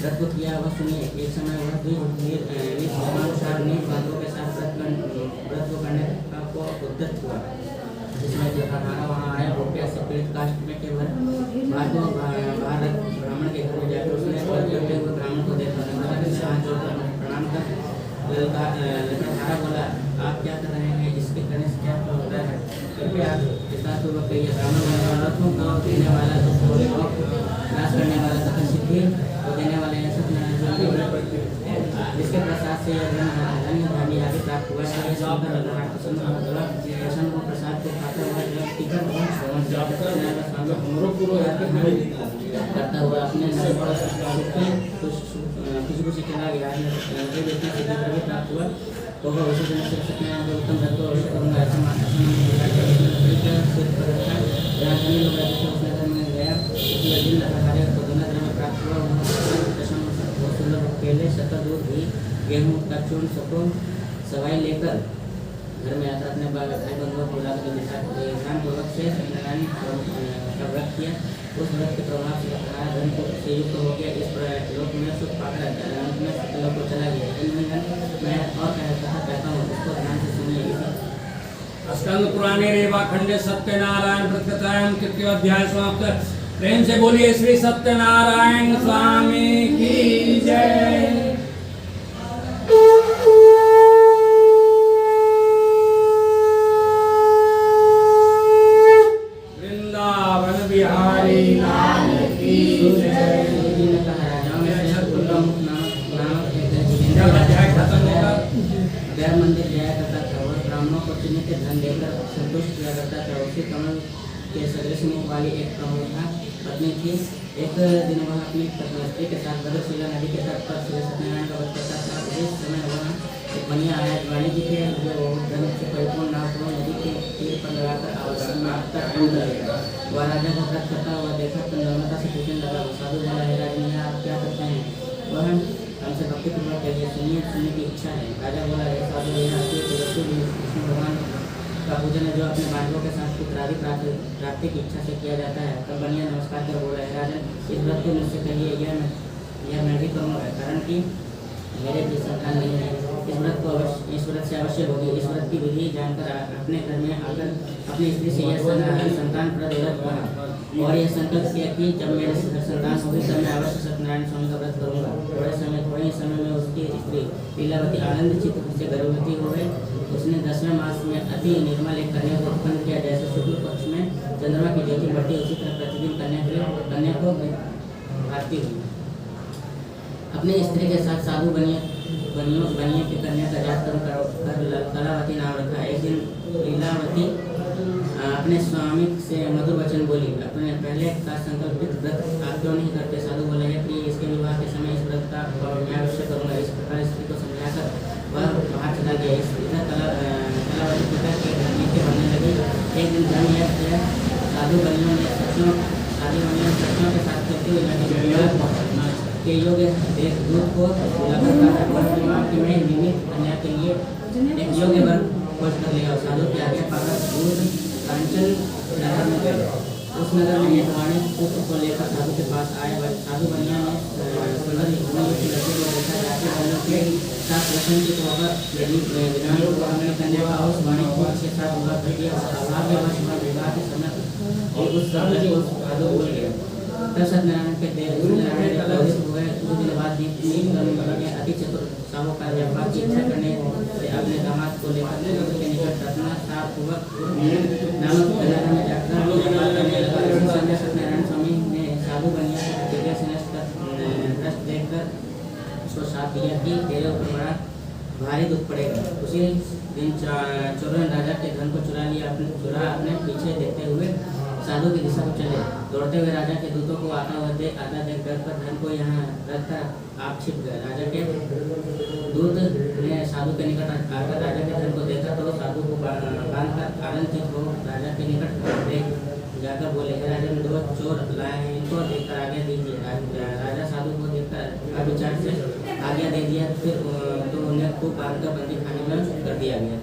[SPEAKER 7] व्रत को किया वह सुनिए। एक समय वह नियमानुसार नीच बातों के साथ व्रत को करने को उद्यत हुआ। जिसमें जो हमारा वहाँ आया वो प्यास से पीड़ित काष्ठ में के भारत ब्राह्मण के घर में जाकर उसने ब्राह्मण को देखा। प्रणाम कर लकड़हारा बोला आप क्या कर रहे हैं, इसके करने से क्या होता है, कृपया विस्तारपूर्वक कहिए। ब्राह्मण को देने वाला नाश करने वाला तथा सिद्धि को देने वाले जिसके प्रसाद से यह धन्य धानी आदि प्राप्त हुआ है। प्रसन्न को प्रसाद को खाता हुआ करता हुआ अपने खुशी चला गया। प्राप्त हुआ तो उसी दिन से सत्यनारायण को उत्तम व्रत अवश्य करूँगा। ऐसा प्राप्त हुआ। केले शक्कर दूध घी गेहूँ का चूर्ण सबको सवाई लेकर घर में आता अपने भाई बंधुओं को बुलाकर ध्यानपूर्वक से सत्यनारायण का व्रत किया। उस व्रत के प्रभाव से धन को से युक्त हो गया। इस लोक में सुख पाकर अंत में सत्यलोक को चला गया। मैं और कहता हूँ उसको ध्यान से सुनिए।
[SPEAKER 1] स्कंद पुराणे रेवा खंडे सत्यनारायण व्रत कथायां तृतीय अध्याय समाप्त। प्रेम से बोलिए श्री सत्यनारायण स्वामी की जय। वृंदावन बिहारी लाल की जय।
[SPEAKER 7] गैर मंदिर जाया करता था और ब्राह्मणों को चिन्हित धन देकर संतुष्ट किया करता था। उसी कमल के सदृश मुख वाली एक प्रमुख पत्नी थी। एक दिन वह अपनी पत्नी के साथ भद्रशिला नदी के तट पर श्री सत्यनारायण का व्रत करता था। इस समय वह एक बनिया आया वाणिज्य के जो धन से परिपूर्ण नाव को नदी के तीर पर लगाकर आवश्यक वह राजा को व्रत करता हुआ देखा तो नम्रता से पूछने लगा। साधु बोला, है राजन, यह आप क्या करते हैं? वह हमसे भक्तिपूर्वक कहिए, सुनने की इच्छा है। राजा बोला, है साधु, यह कृष्ण भगवान का पूजन है जो अपने बांधवों के साथ पुत्रादि प्राप्ति की इच्छा से किया जाता है। तब बनिया नमस्कार कर बोला, है राजन, इस व्रत को मुझसे कहिए, यह मैं भी करूँगा, कारण कि मेरे भी संतान नहीं है। इस व्रत से अवश्य होगी। इस व्रत की विधि जानकर अपने घर में आकर अपनी स्त्री से यह संतान प्रद व्रत कहा और यह संकल्प किया कि जब मेरे संतान होगी तब मैं अवश्य सत्यनारायण स्वामी का व्रत करूँगा। थोड़े ही समय में उसकी स्त्री लीलावती आनंद चित्त से गर्भवती हो गई। उसने 10वें मास में अति निर्मल एक कन्या को उत्पन्न किया। जैसे शुक्ल पक्ष में चंद्रमा की ज्योति बढ़ती, उसी तरह प्रतिदिन कन्या को आती हुई अपनी स्त्री के साथ साधु बनिए की कन्या का जात कर कलावती नाम रखा। एक दिन लीलावती अपने स्वामी से मधुर वचन बोली, अपने पहले का संकल्पित व्रत आप क्यों नहीं करते? साधु बोले, हैं कि इसके विवाह के समय इस व्रत का मैं अवश्य करूँगा। इस प्रकार स्त्री को समझाकर वह बाहर चला गया। इधर कलावती पिता के घर नीचे बनने लगी। एक दिन धर्म यह किया, साधु बनियों ने सत्यों के साथ करते हुए के योग्य दूध को में निमित कन्या के लिए एक योग्य वर खोज कर लिया। साधु के आगे पाकर दूध कांचन नगर में गए। उस नगर में एक वाणी पुत्र को लेकर साधु के पास आए। साधु बनिया ने सुंदर लड़की को देखा। जाति वालों के साथ प्रसन्न को होकर कन्या का उस वाणी के साथ विवाह कर दिया। अभाग्यवश विवाह के समय उस साधु बोल गया। तब सत्यनारायण के देव हो गए। कुछ दिन बाद अति चतुर साहूकार व्यापार की इच्छा करने से अपने दामाद को लेकर के निकट रत्ना साहूपूर्वक नामक नगर में जाकर व्यापार करने लगा। सत्यनारायण स्वामी ने साधु बनिया की प्रतिज्ञा से नष्ट देखकर उसको साथ दिया कि तेरे ऊपर बड़ा भारी दुख पड़ेगा। उसी दिन चोरों ने राजा के धन को चुरा अपने पीछे देखते हुए साधु की दिशा को चले। दौड़ते हुए राजा के दूतों को आता देख डर पर धन को यहाँ रखकर आप छिप गए। राजा के दूत ने साधु के निकट आकर राजा के धन को देखा तो साधु को बांधकर आनंदित हो राजा के निकट जाकर बोले, राजन, 2 चोर लाए हैं, इनको देखकर आज्ञा दीजिए। राजा साधु को देखकर अविचार से आज्ञा दे दिया। फिर तो उन्हें खूब बांधकर बंदी खाने में कर दिया गया।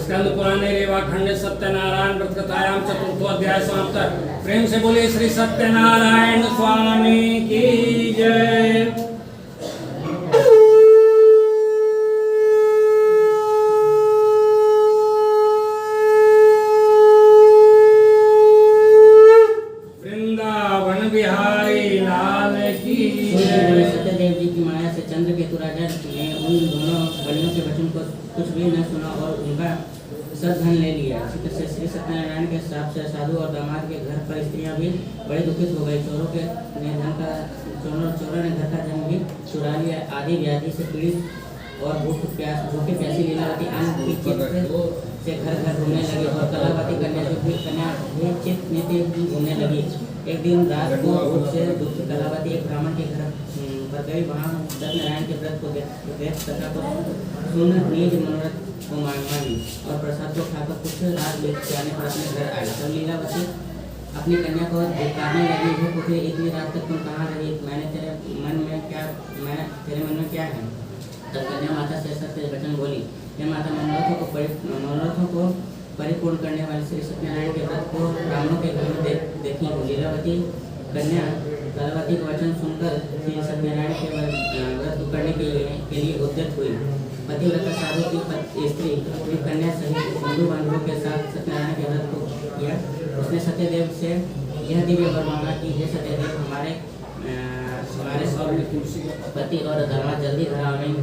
[SPEAKER 1] स्कंद पुराणे रेवा खंड सत्यनारायण व्रत कथायाम 4वां अध्याय समाप्त। प्रेम से बोले श्री सत्यनारायण स्वामी की जय। वृंदावन बिहारी लाल की जय।
[SPEAKER 7] सत्यदेव जी की माया से चंद्रकेतु राजा ने उन दोनों बलियों के वचन को कुछ भी न सुना और उनका सब धन ले लिया। इसी तरह से श्री सत्यनारायण के श्राप से साधु और दामाद के घर पर स्त्रियां भी बड़े दुखित हो गई। चोरों ने घर का धन भी चुरा लिया। आदि व्याधि से पीड़ित और भूखी प्यासी लीलावती अन्न की चित्त से घर घर घूमने लगी और कलावती कन्या भी चित्त नीति घूमने लगी। एक दिन रात को उससे दुखी कलावती एक ब्राह्मण के घर पर गई। वहाँ सत्यनारायण के व्रत को देख सका तो सुन निज मनोरथ को मांगी और प्रसाद को खाकर कुछ रात बीत जाने पर अपने घर आई। तब लीलावती अपनी कन्या को धिक्कारने लगी, हे पुत्री, इतनी रात तक तुम कहाँ रही? तेरे मन में क्या है? तब कन्या माता से सत्य वचन बोली, हे माता, मनोरथों को परिपूर्ण करने वाले श्री सत्यनारायण के व्रत को ब्राह्मणों के घर में देखी हूँ। लीलावती कन्या कलावती का वचन सुनकर श्री सत्यनारायण के व्रत करने के लिए उद्यत हुई। पतिव्रता साधु की स्त्री अपनी कन्या सहित बंधु बांधवों के साथ सत्यनारायण के व्रत को किया। उसने सत्यदेव से यह दिव्य वर मांगा कि हे सत्यदेव, हमारे पति और दामाद जल्दी घर आवें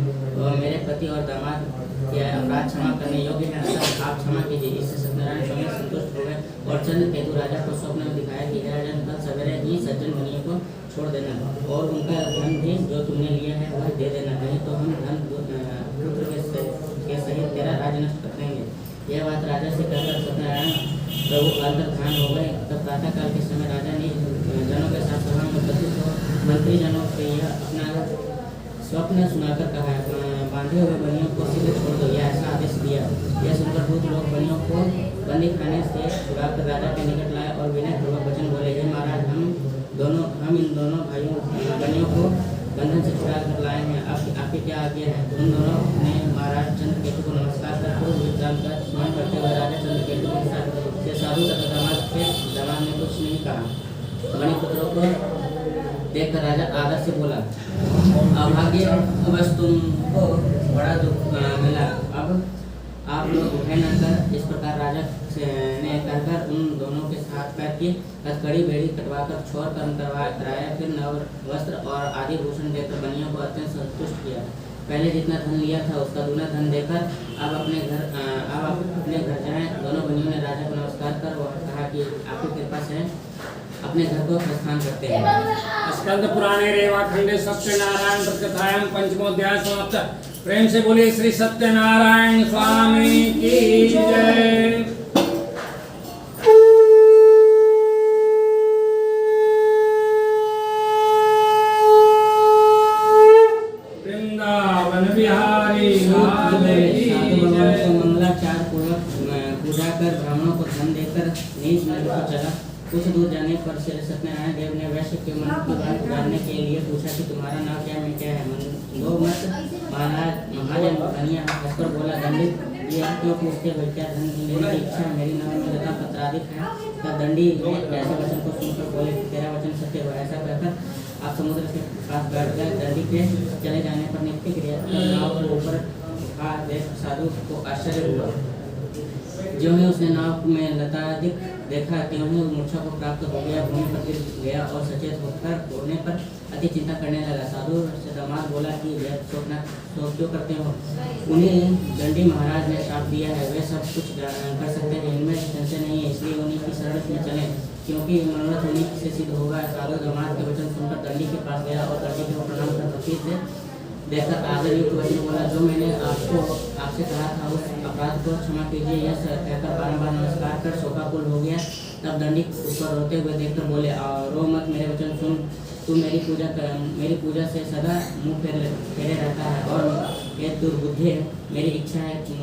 [SPEAKER 7] और मेरे पति और दामाद के अपराध क्षमा करने योग्य है, अतः आप क्षमा कीजिए। इससे सत्यनारायण स्वामी संतुष्ट हो गए और चंद्रकेतु राजा को स्वप्न में दिखाया कि राजन, कल सवेरे ही सज्जन मुनियों को छोड़ देना और उनका धन भी जो तुमने लिया है वह दे देना, नहीं तो हम धन पुत्र के सहित तेरा राज नष्ट कर देंगे। यह बात राजा से कहकर सत्यनारायण प्रभु अंतर्धान हो गए। तब प्रातःकाल के समय राजा ने जनों के साथ सभा अपना स्वप्न सुनाकर कहा, बांधे हुए बनियों को सीधे छोड़ दो, यह ऐसा आदेश दिया। यह सुनकर दूत लोग बनियों को बंदी खाने से छुड़ाकर राजा के निकट लाए और विनय पूर्वक वचन बोले, हे महाराज, हम इन दोनों बनियों को बंधन से छुड़ा कर लाए हैं, आपकी क्या आज्ञा है। उन दोनों ने महाराज चंद्रकेतु को नमस्कार कर पूर्व विद्राम का स्मरण करते हुए राजा चंद्रकेतु के साधु तथा दामाद ने कुछ नहीं कहा। मणिपुत्रों को देखकर राजा आदर से बोला, अभाग्य अवश्य तुमको बड़ा दुख मिला। अब आप लोग उठे न कर। इस प्रकार राजा ने कहकर उन दोनों के साथ पैर की हथकड़ी बेड़ी कटवाकर छोर कर्म कराया, फिर नव वस्त्र और आदि भूषण देकर बनियों को अत्यंत संतुष्ट किया। पहले जितना धन लिया था उसका दूना धन देकर अब अपने घर जाएं। दोनों बनियों ने राजा को नमस्कार कर वह कहा कि आपकी कृपा से अपने घर को प्रस्थान करते हैं।
[SPEAKER 1] स्कंद पुराणे रेवाखंडे सत्यनारायण कथायां पंचमोध्याय समाप्त। प्रेम से बोलिए श्री सत्यनारायण स्वामी की जय। वृंदावन बिहारी लाल की जय।
[SPEAKER 7] मंगलाचार पूर्वक पूजा कर ब्राह्मणों को धन देकर नीच नगर को चला। कुछ दूर जाने पर श्री सत्यनारायण देव ने वैश्य के मन की बात जानने के लिए पूछा कि तुम्हारा नाम क्या, मैं क्या है। दो मत महाजन बनिया हंसकर बोला, दंडित ये क्यों पूछते हो, क्या धन लेने की इच्छा है। मेरी नाम में लता पत्राधिक है। तब दंडी ने ऐसे वचन को सुनकर बोले, तेरा वचन सत्य हो। ऐसा कहकर आप समुद्र के पास बैठ गए। दंडी के चले जाने पर नित्य क्रिया नाव को ऊपर उठा देख साधु को आश्चर्य हुआ। ज्यों ही उसने नाव में लताधिक देखा त्यों ही मूर्छा को प्राप्त हो गया, भूमि पर गिर गया और सचेत होकर होने पर अति चिंता करने लगा। साधु से दामाद बोला कि शोक क्यों करते हो। उन्हें दंडी महाराज ने श्राप दिया है, वे सब कुछ कर सकते हैं, इनमें संशय नहीं है, इसलिए उन्हीं की शरण में चलें क्योंकि मनोरथ उन्हीं से सिद्ध होगा। साधु दामाद के वचन सुनकर दंडी के पास गया और दंडी को प्रणाम कर भक्ति से देखकर आदर युक्त वचन बोला, जो मैंने आपसे कहा था उस अपराध को क्षमा कीजिए। यह कहकर बारंबार नमस्कार कर शोकाकुल हो गया। तब दंडी उस पर रोते हुए देखकर बोले, रो मत, मेरे वचन सुन। तू मेरी पूजा से सदा मुँह फेरे रहता है और ये दुर्बुद्धि है। मेरी इच्छा है कि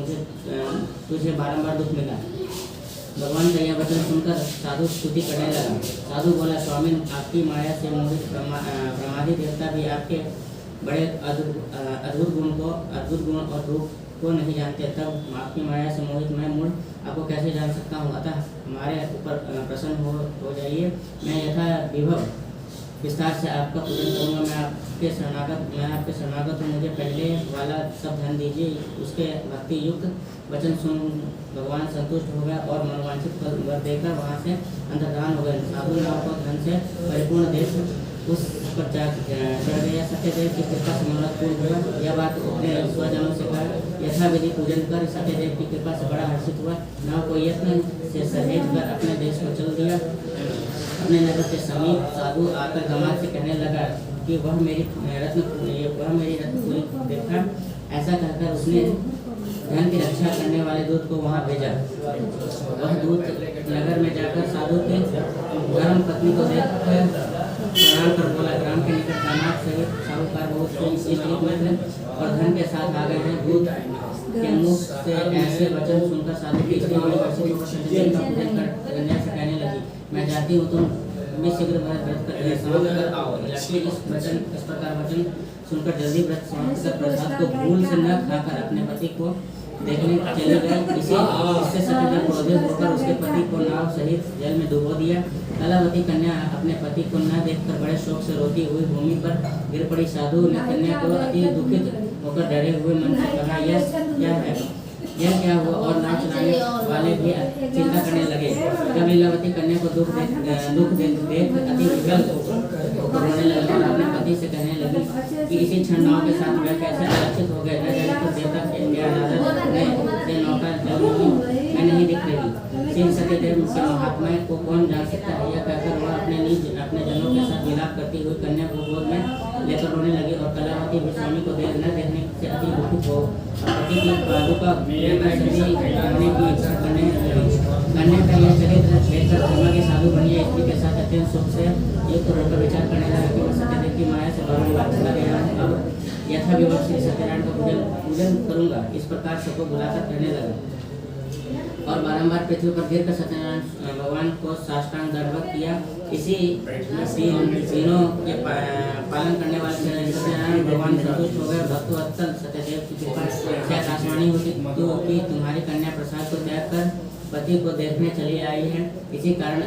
[SPEAKER 7] तुझे बारंबार दुख मिला। भगवान का यह वचन सुनकर साधु स्तुति करने लगा। साधु बोला, स्वामी, आपकी माया से मोहित प्रमादी देवता भी आपके बड़े अद्भुत गुण और रूप को नहीं जानते। तब आपकी माया से मोहित मैं मूल आपको कैसे जान सकता हूँ। अतः हमारे ऊपर प्रसन्न हो जाइए। मैं यथा विभव विस्तार से आपका पूजन करूँगा। मैं आपके शरणागत हूँ। मुझे पहले वाला सब धन दीजिए। उसके भक्ति युक्त वचन सुन भगवान संतुष्ट हो गया और मनोवांछित फल वर देकर वहाँ से अंतर्धान हो गए। साधु नाव को धन से परिपूर्ण देश उस पर चढ़ गया। सत्यदेव की कृपा से मनोरथ पूर्ण हुआ। यह बात अपने स्वजनों से कहा। यथाविधि पूजन कर सत्यदेव की कृपा से बड़ा हर्षित हुआ। नाव को यत्न से सहेज कर अपने देश को चल दिया। अपने नगर के समीप साधु आकर दामाद से कहने लगा कि वह मेरी रत्नपुरी देखा। ऐसा कहकर उसने धन की रक्षा करने वाले दूत को वहां भेजा। वह दूत नगर में जाकर साधु के धर्म पत्नी को देखकर प्रणाम कर बोला, ग्राम के निकट दामाद सहित साहूकार बहुत और धन के साथ आ गए हैं। दूत के मुख से ऐसे वचन सुनकर साधु की स्त्री कन्या से कहने लगी, मैं जाती हूँ, तुम शीघ्र व्रत कर आओ। लक्ष्मी इस प्रकार वचन सुनकर जल्दी व्रत समाप्त कर प्रसाद को भूल से न खाकर अपने पति को देखने चले गए। इससे सत्यदेव क्रोधित होकर उसके पति को नाव सहित जल में डुबो दिया। कलावती कन्या अपने पति को न देखकर बड़े शोक से रोती हुई भूमि पर गिर पड़ी। साधु ने कन्या को अति दुखित होकर डरे हुए मन से कहा, यह क्या हुआ। और नाव चलाने वाले भी चिंता करने लगे। जब लीलावती कन्या को दुख देख अति विकल होकर रोने लगी और अपने पति से कहने लगी कि इसी क्षण नाव के साथ वह कैसे अलक्षित हो गए। न जाने तो देवता के नौका मैं नहीं दिख रही। श्री सत्यदेव के महात्मा को कौन जान सकता है। यह कहकर वह अपने जनों के साथ विलाप करती हुई कन्या को गोद में लेकर रोने लगी और कलावती भी स्वामी को न देखने से अति दुखित हो पति की पादुका करने की इच्छा करने का यह चरित्र देखकर धर्म के साधु बनिया स्त्री के साथ अत्यंत सुख से एक तो होकर विचार करने लगा कि वह सत्यदेव की माया से बारंबार चला गया है। अब यथाविवश श्री सत्यनारायण का पूजन करूंगा, इस प्रकार सबको बुलाकर कहने लगा और बारंबार पृथ्वी पर गिरकर सत्यनारायण भगवान को साष्टांग दंडवत किया। इसी तीनों के पालन करने वाले सत्यनारायण भगवान संतुष्ट हो गए। भक्तवत्सल सत्यदेव की कृपा से आकाशवाणी हुई कि तुम्हारी कन्या प्रसाद को त्याग कर पति को देखने चली आई है, इसी कारण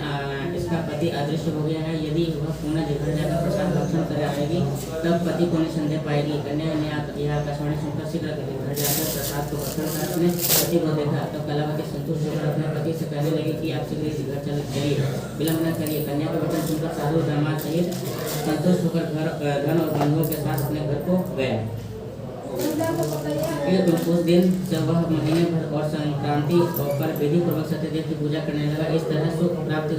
[SPEAKER 7] इसका पति अदृश्य हो गया है। यदि वह पुनः घर जाकर प्रसाद भक्षण कर आएगी तब पति को निसंदेह पाएगी। कन्या ने यह आकाशवाणी सुनकर शीघ्र घर जाकर प्रसाद को भक्षण कर अपने पति को देखा। तब कलावती संतुष्ट होकर अपने पति से कहने लगी कि आप शीघ्र घर चलिए, विलंब न करिए। कन्या का वचन सुनकर साधु दामाद सहित संतुष्ट होकर धन और बंधुओं के साथ अपने घर को गया। फिर उस दिन जब वह महीने भर और संक्रांति पर विधि पूर्वक सत्यदेव की पूजा करने लगा। इस तरह सुख प्राप्त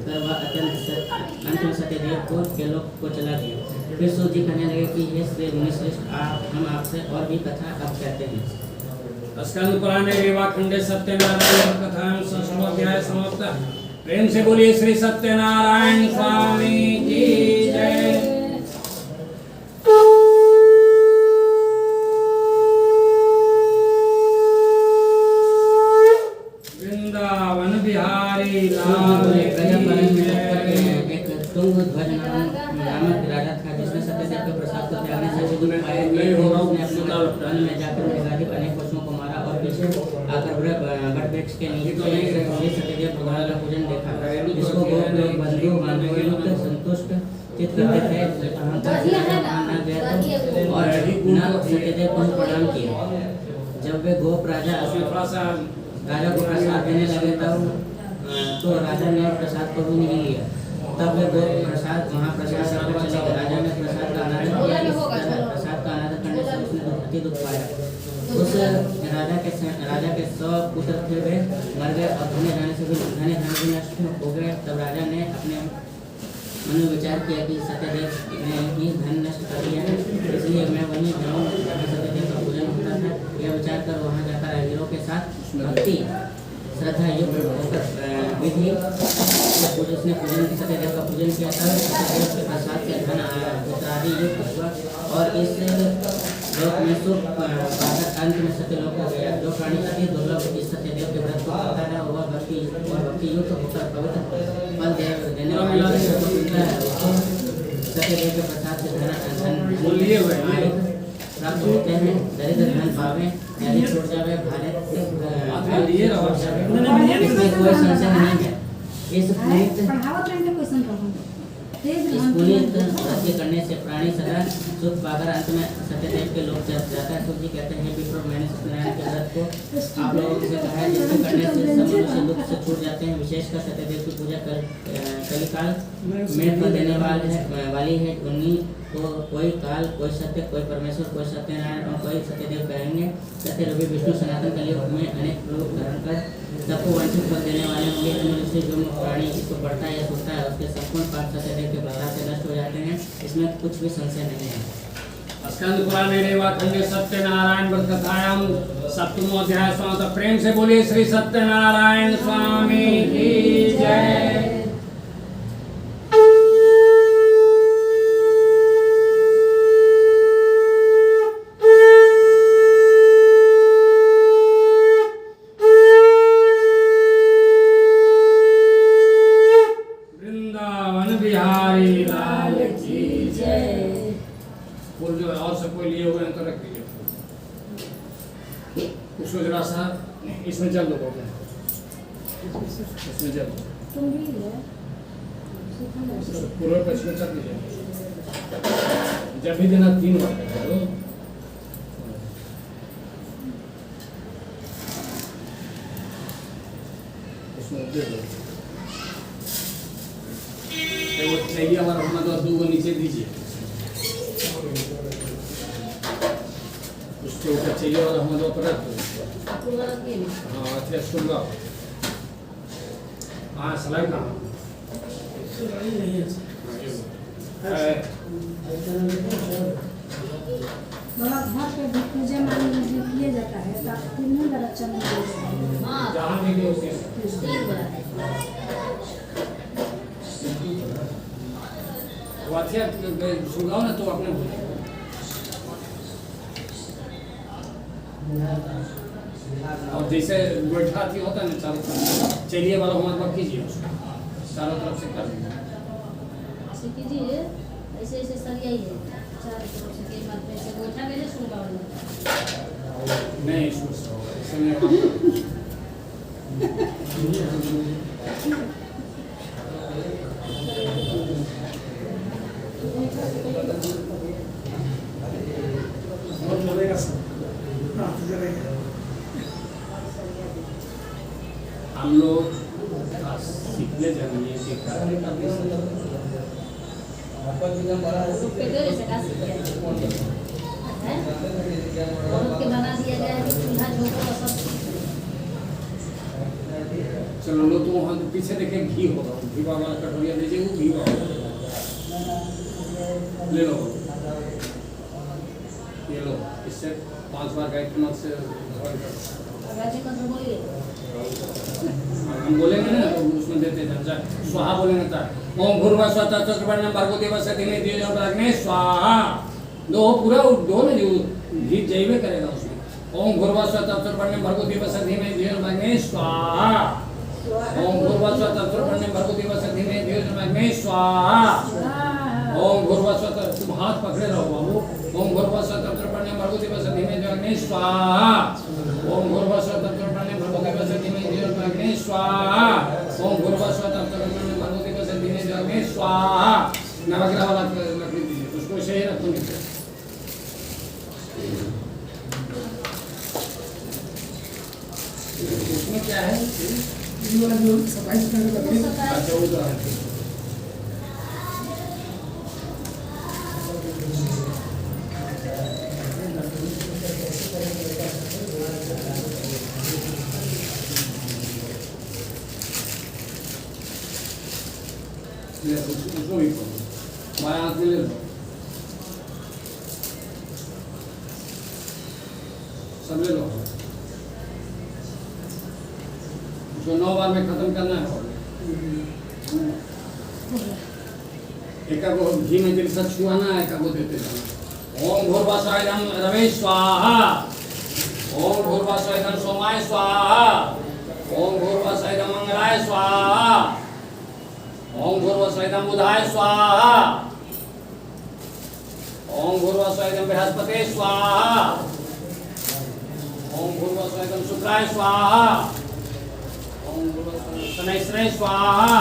[SPEAKER 7] कर वह अंत में सत्यदेव को लोक को चला गया। फिर सूत जी कहने लगे कि हे श्री मुनिश्रेष्ठ, हम आपसे और भी कथा अब कहते हैं।
[SPEAKER 1] स्कंद पुराणे रेवाखंडे सत्यनारायण कथा संस्कृत समाप्त। प्रेम से बोलिए श्री सत्यनारायण स्वामी की जय। वृंदावन बिहारी लाल
[SPEAKER 7] एक तुंग ध्वज नामक राजा था, जिसने सत्यदेव के प्रसाद को त्यागने से विदुर पाया। उसने अपने वन में जाकर मेघाधिप अनेक पशुओं को मारा और पीछे आकर बट वृक्ष के नीचे सत्यदेव भगवान का पूजन देखा। इसको बहुत लोग बंधु बांधव संतुष्ट चित करते थे, न गया और न सत्यदेव को प्रणाम किया। जब वे गोप राजा को प्रसाद देने लगे तो राजा ने प्रसाद को भी नहीं लिया। तब वे गोप प्रसाद वहाँ प्रसाद करके चले गए। राजा ने प्रसाद का अनादर किया। इस तरह प्रसाद का अनादर करने से उसने अति दुख पाया। उस राजा के 100 पुत्र थे, वे मर गए और धन जाने से भी नष्ट हो गए। तब राजा ने अपने मन में विचार किया कि सत्यदेव ने ही धन नष्ट कर दिया है, इसलिए मैं वहीं जाऊँ जहाँ सत्यदेव का पूजन होता था। यह विचार कर वहाँ जाकर राजवीरों के साथ भक्ति श्रद्धा युक्त होकर विधि उसने सत्यदेव का पूजन किया। तब सत्यदेव के प्रसाद से धन उत्तरादि युक्त हुआ और इस लोक में सुख पाकर अंत में सत्यलोक हो गया। जो प्राणी अति दुर्लभ इस सत्यदेव के व्रत को करता है वह भक्ति युक्त होकर पवित्र फल देने वाला सत्यदेव के प्रसाद से धन प्राप्त होते हैं। दरिद्र धन पावे, यदि छूट जावे, भाले इसमें कोई संशय नहीं है। इस पुनीत सत्य करने से प्राणी सदा सुख पाकर अंत में सत्यदेव के लोक जाता है। सूत जी कहते हैं विप्र, मैंने सत्यनारायण के व्रत को आप लोगों से कहा है, जिसको करने से सब मनुष्य दुख से छूट जाते हैं। विशेषकर सत्यदेव की पूजा कलिकाल में फल देने वाली है। उन्हीं को कोई काल, कोई सत्य, कोई परमेश्वर, कोई सत्यनारायण और कोई सत्यदेव कहेंगे। सत्य रूपी विष्णु सनातन कलियुग में अनेक लोग धारण कर सबको वंचित फल देने वाले होंगे। मनुष्य जो प्राणी इसको पढ़ता है या सुनता है उसके संपूर्ण पाप सत्यदेव के प्रसाद से नष्ट हो जाते हैं, इसमें कुछ भी संशय नहीं है।
[SPEAKER 1] स्कंद पुराणे रेवाखंडे सत्यनारायण व्रत कथायाम सप्तमो अध्याय समाप्त। प्रेम से बोलिए श्री सत्यनारायण स्वामी की जय। उसको जरा सा इसमें जल दो, इसमें जल पूर्व पश्चिम चल दीजिए। जब भी देना 3 बार करो। उसमें दे दो। वो चाहिए हमारा होना तो 2 को नीचे दीजिए। उसके ऊपर चाहिए और हम लोग रख दो। हाँ अच्छा सुनगा। हाँ सलाई कहाँ?
[SPEAKER 6] बाबा घर पे भी पूजा में किया जाता है तो आप तीनों बार अच्छा नहीं।
[SPEAKER 1] जहाँ भी गए उसे पाथिया सुनाओ ना तो अपने बोले। और जैसे गोइठा थी होता है ना चारों तरफ, चलिए वाला हमारे पास कीजिए उसको चारों तरफ से कर दीजिए।
[SPEAKER 4] ऐसे कीजिए, ऐसे ऐसे सरियाइए चारों तरफ से कई बार ऐसे गोइठा कैसे शुरू करोगे?
[SPEAKER 1] नहीं इसको इसमें
[SPEAKER 3] बहुत लगेगा सर। हाँ जलेगा।
[SPEAKER 1] हम लोग सीखने जाएंगे कि कार्य करने से
[SPEAKER 4] पेटे से का सीख गया है, बहुत के बना दिया गया है कि चूल्हा झोंका और सब सीख गए।
[SPEAKER 1] चलो लो तो वहाँ पीछे देखे घी होगा, घी वाला कटोरिया दीजिए, वो घी वाला ले लो, ये लो, इससे 5 बार गायत्री मंत्र से
[SPEAKER 4] गायत्री मंत्र बोलिए।
[SPEAKER 1] हम बोलेंगे ना तो उसमें देते जान जाए स्वाहा बोलेंगे तो ओम भूर्भुवः स्वः तत्सवितुर्वरेण्यं भर्गो देवस्य धीमहि धियो यो न प्रचोदयात् स्वाहा। दो पूरा दो ना जो घी जैवे करेगा उसमें। ओम भूर्भुवः स्वः तत्सवितुर्वरेण्यं भर्गो देवस्य धीमहि धियो यो न प्रचोदयात् स्वाहा। ओम भूर्भुवः स्वः तत्सवितुर्वरेण्यं भर्गो देवस्य धीमहि धियो यो न प्रचोदयात् स्वाहा। ओम भूर्भुवः स्वः तुम हाथ पकड़े रहो बाबू। ओम भूर्भुवः स्वः तत्सवितुर्वरेण्यं भर्गो देवस्य धीमहि धियो यो न प्रचोदयात् स्वाहा। ओम भूर्भुवः स्वः तत्सवितुर्वरेण्यं भर्गो देवस्य धीमहि धियो यो न प्रचोदयात् स्वाहा। ओम भूर्भुवः स्वः तत्सवितुर्वरेण्यं भर्गो देवस्य धीमहि धियो यो न प्रचोदयात् स्वाहा। नवग्रह वाला लकड़ी दीजिए, उसको सही रखो नीचे। उसमें क्या है?
[SPEAKER 3] ये वाला जो सफाई करने का लकड़ी
[SPEAKER 1] अच्छा वो तो है। उसको भी करो, बाएं हाथ में ले लो, सब ले लो, उसको 9 बार में खत्म करना है। एक को घी में दिल सच छुआना है, एक को देते जाना। ओम भूर्भुवः स्वः इदं रवे स्वाहा। ओम भूर्भुवः स्वः इदं सोमाय स्वाहा। ओम भूर्भुवः स्वः इदं मंगलाय स्वाहा। ओम भूर्भुवः स्वः इदं बुधाय स्वाहा। ओम भूर्भुवः स्वः इदं बृहस्पते स्वाहा। ओम भूर्भुवः स्वः इदं शुक्राय स्वाहा। ओम भूर्भुवः स्वः इदं शनैश्चराय स्वाहा।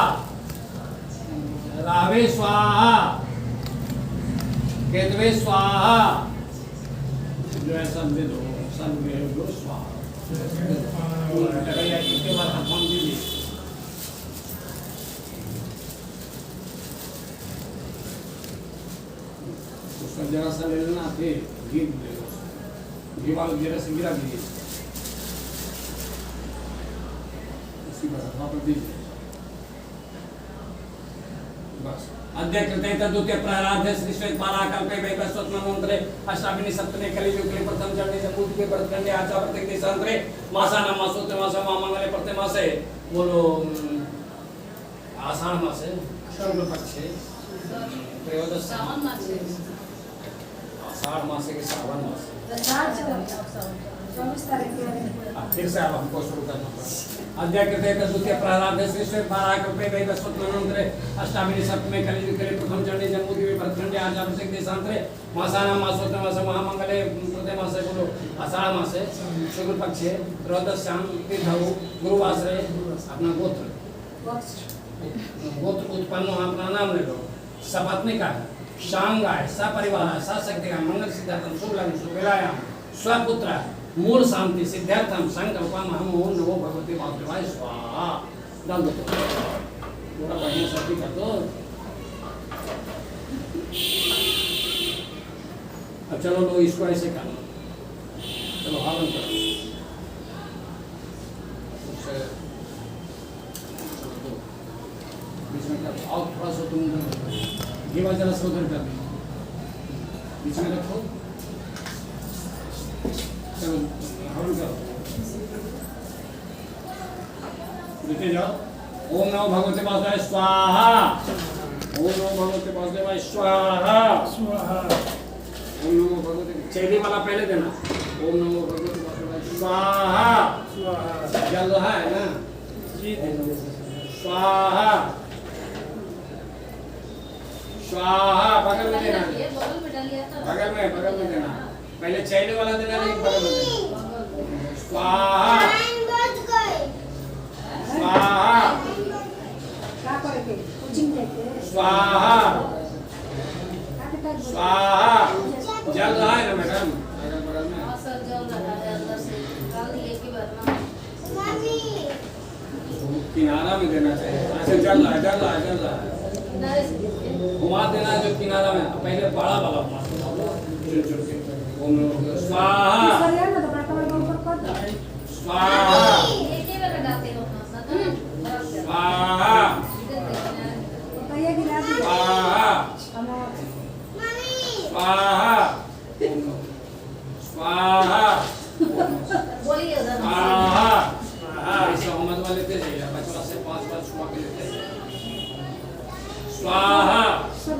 [SPEAKER 1] राहवे स्वाहा। केतवे स्वाहा। जो है सब दे दो, सब दे दो स्वाहा। इसके बाद हम दीजिए। उसका जरा सा ले लेना, फिर घी ले लो, घी वाला जरा से गिरा दीजिए, उसकी बस वहाँ पर दीजिए बस। अद्य कृते तद्द्वितीय प्राराध्य श्री श्वेत पाराकल्पे वैवस्वत मंत्रे अष्टाविनी सप्तमे कलियुगे प्रथम चरणे जम्बूद्वीपे भरतखंडे आचावर्ते देशांतरे मासानां मासोत्तम मासं महामंगले प्रत्यय मासे बोलो आषाढ़ मासे शुक्ल पक्षे त्रयोदश
[SPEAKER 4] सावन मास है।
[SPEAKER 1] आषाढ़ मासे के सावन मासे
[SPEAKER 6] 24 तारीख को
[SPEAKER 1] फिर से अब हमको शुरू करना पड़ा। अद्य कृते तद्द्वितीय प्राराध्य श्री श्वेत पाराकल्पे वैवस्वत मंत्रे अष्टाविनी सप्तमे कलियुगे प्रथम चरणे जम्बूद्वीपे भरतखंडे आचावर्ते देशांतरे मासानां मासोत्तम मासं महामंगले प्रत्यय मासे बोलो आषाढ़ मासे शुक्ल पक्षे त्रयोदश्यां तिथौ गुरुवासरे अपना गोत्र उत्पन्न अपना नाम ले लो। सपत्नी का शांगाय सपरिवार सशक्ति का मंगल सिद्धार्थम शुभ लग्न शुभ विलायाम स्वपुत्र मूल शांति सिद्धार्थम संकल्पम हम ओम नमो भगवते वासुदेवाय स्वाहा। डाल दो थोड़ा बढ़िया सब्जी कर दो। अब चलो लो इसको ऐसे करना, चलो हवन करो उससे बीच में कर और थोड़ा सा तुम घीवा जरा सा उधर कर दो, बीच में रखो, चलो हवन करो, देते जाओ। ओम नमो भगवते वासुदेवाय स्वाहा। ओम नमो भगवते वासुदेवाय स्वाहा।
[SPEAKER 3] स्वाहा
[SPEAKER 1] ओम नमो भगवते, चैली वाला पहले देना। ओम नमो भगवते वासुदेवाय स्वाहा।
[SPEAKER 3] स्वाहा
[SPEAKER 1] जल रहा है ना?
[SPEAKER 3] जी देंगे
[SPEAKER 1] स्वाहा स्वाहा। बगल में देना,
[SPEAKER 4] ये बगल में डालिए तो
[SPEAKER 1] बगल में देना। पहले चैली वाला देना, नहीं बगल में देना। स्वाहा स्वाहा
[SPEAKER 2] क्या करेंगे कोचिंग देते
[SPEAKER 1] स्वाहा स्वाहा। जल रहा है ना मैडम? बगल में
[SPEAKER 4] हाँ सर जल रहा है अंदर से डाल दिए कि बार ना
[SPEAKER 1] किनारा में देना चाहिए। ऐसे जल रहा है, जल रहा है, जल रहा है।
[SPEAKER 4] किनारे से दीजिए।
[SPEAKER 1] घुमा देना जो किनारा में। पहले बड़ा वाला घुमा देना, चुन चुन के। ओम नमो भगवते स्वाहा
[SPEAKER 2] सरिया ना तो बड़ा बड़ा ऊपर कर दो
[SPEAKER 1] स्वाहा
[SPEAKER 4] एक ही बार डालते हो अपना साथ ना
[SPEAKER 1] स्वाहा
[SPEAKER 2] तो ये गिरा दिया
[SPEAKER 1] स्वाहा
[SPEAKER 2] हम
[SPEAKER 1] स्वाहा स्वाहा
[SPEAKER 4] बोलिए उधर
[SPEAKER 1] स्वाहा। ऐसे मोहम्मद वाले लेते जाइए, बचवा से 5 बार छुआ के लेते जाइए। स्वाहा
[SPEAKER 2] सब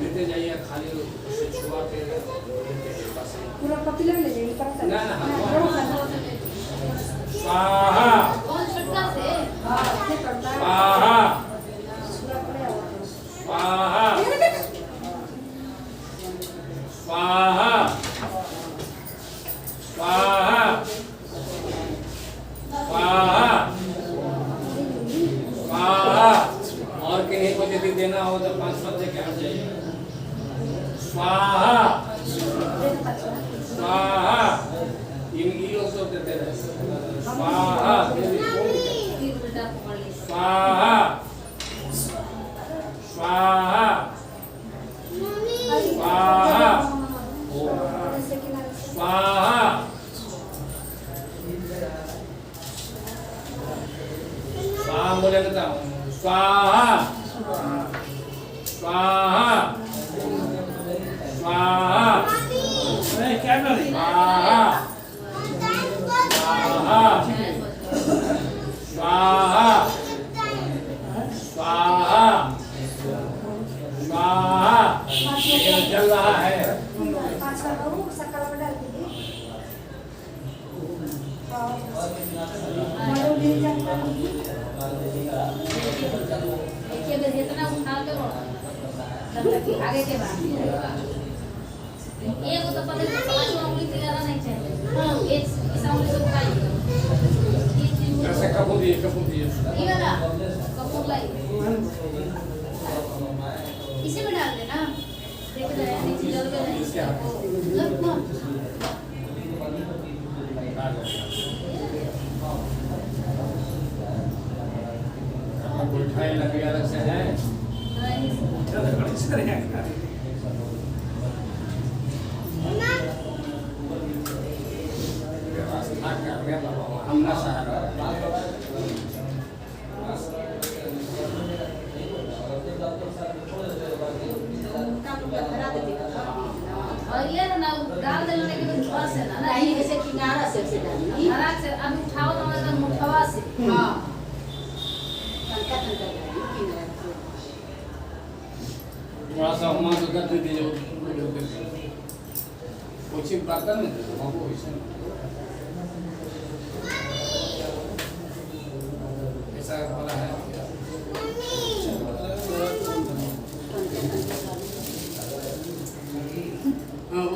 [SPEAKER 1] लेते जाइए, खाली उसे छुआ के लेते जाइए बस।
[SPEAKER 2] पूरा पतीला में ले जाइए ऊपर से
[SPEAKER 1] ना ना स्वाहा
[SPEAKER 4] कौन छुटका से
[SPEAKER 2] हां ऐसे करता है
[SPEAKER 1] स्वाहा
[SPEAKER 2] पूरा पड़े हुआ
[SPEAKER 1] स्वाहा स्वाहा स्वाहा स्वाहा स्वाहा। और किन्हीं को यदि देना हो तो 5 पत्ते के हट जाइए। स्वाहा स्वाहा। ये लोग तो देते रहे। स्वाहा
[SPEAKER 4] फिर उल्टा पकड़ लीजिए
[SPEAKER 1] स्वाहा स्वाहा स्वाहा
[SPEAKER 2] ऐसे किनारे से
[SPEAKER 1] स्वाहा स्वाहा बोले तो स्वाहा स्वाहा स्वाहा
[SPEAKER 3] अरे क्या कर रही
[SPEAKER 1] स्वाहा स्वाहा स्वाहा स्वाहा। ये जल रहा है।
[SPEAKER 2] 5 का करूं शक्कर में डाल दीजिए मारो ले जाता
[SPEAKER 4] देखिए मैं जितना उठा के रोड़ा तब तक आगे के बाद एक तो पता नहीं समझ में उंगली लगाना नहीं चाहिए एक इस उंगली से उठाइए
[SPEAKER 1] ऐसे कपूर दिए
[SPEAKER 4] ये वाला कपूर लाई इसी में डाल देना देख रहे हैं नीचे जल गया नहीं
[SPEAKER 1] उठाए लगे अलग से है। व्यवस्था कर गया बाबा, हमला सहारा।
[SPEAKER 4] और ये ना डाल देने के बाद थोड़ा से ना
[SPEAKER 2] नहीं ऐसे किनारा से डालिए
[SPEAKER 4] हरा से अब उठाओ तो एकदम मुठवा से
[SPEAKER 2] हां तनका तनका किनारा से
[SPEAKER 1] थोड़ा सा हुआ तो कर देते जो कुछ बर्तन में बाबू ऐसा वाला है।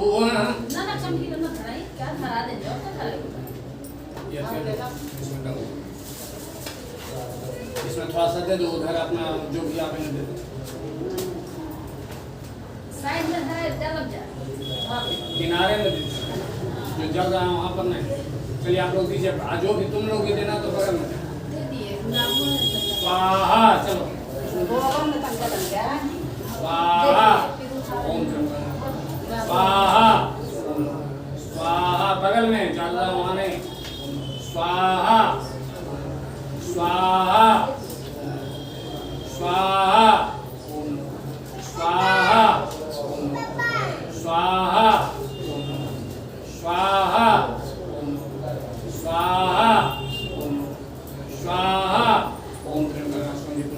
[SPEAKER 1] वो ना
[SPEAKER 4] ना चमकी तो मत धराई क्या धरा दे जाओ क्या धराई
[SPEAKER 1] इसमें थोड़ा सा दे दो, उधर अपना जो भी आपने दे दो।
[SPEAKER 4] साइड में धराई डाल जा
[SPEAKER 1] किनारे में दे दो, जो जगह है वहाँ पर नहीं। चलिए आप लोग दीजिए, जो भी तुम लोग भी देना तो बगल में देना।
[SPEAKER 4] दे दिए गुलाबों ने
[SPEAKER 1] स्वाहा चलो
[SPEAKER 2] गोबर में तनका तनका
[SPEAKER 1] स्वाहा ओम स्वाहा स्वाहा। बगल में चल रहा वहाँ नहीं। स्वाहा स्वाहा स्वाहा स्वाहा स्वाहा स्वाहा स्वाहा स्वाहा। ओम त्र्यंबकम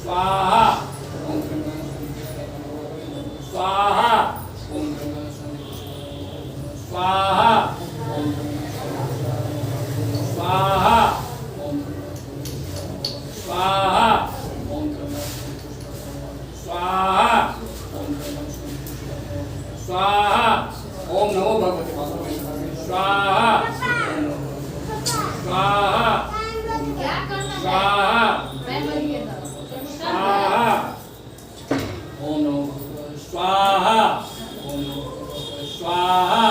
[SPEAKER 1] स्वाहा ओम स्वाहा ओम स्वाहा ओम स्वाहा ओम स्वाहा ओम स्वाहा ओम स्वाहा ओम नमो भगवते वासुदेवाय स्वाहा स्वाहा
[SPEAKER 4] क्या करना है?
[SPEAKER 1] स्वाहा
[SPEAKER 4] मैं बोलिएगा।
[SPEAKER 1] स्वाहा ओम नमो स्वाहा ओम स्वाहा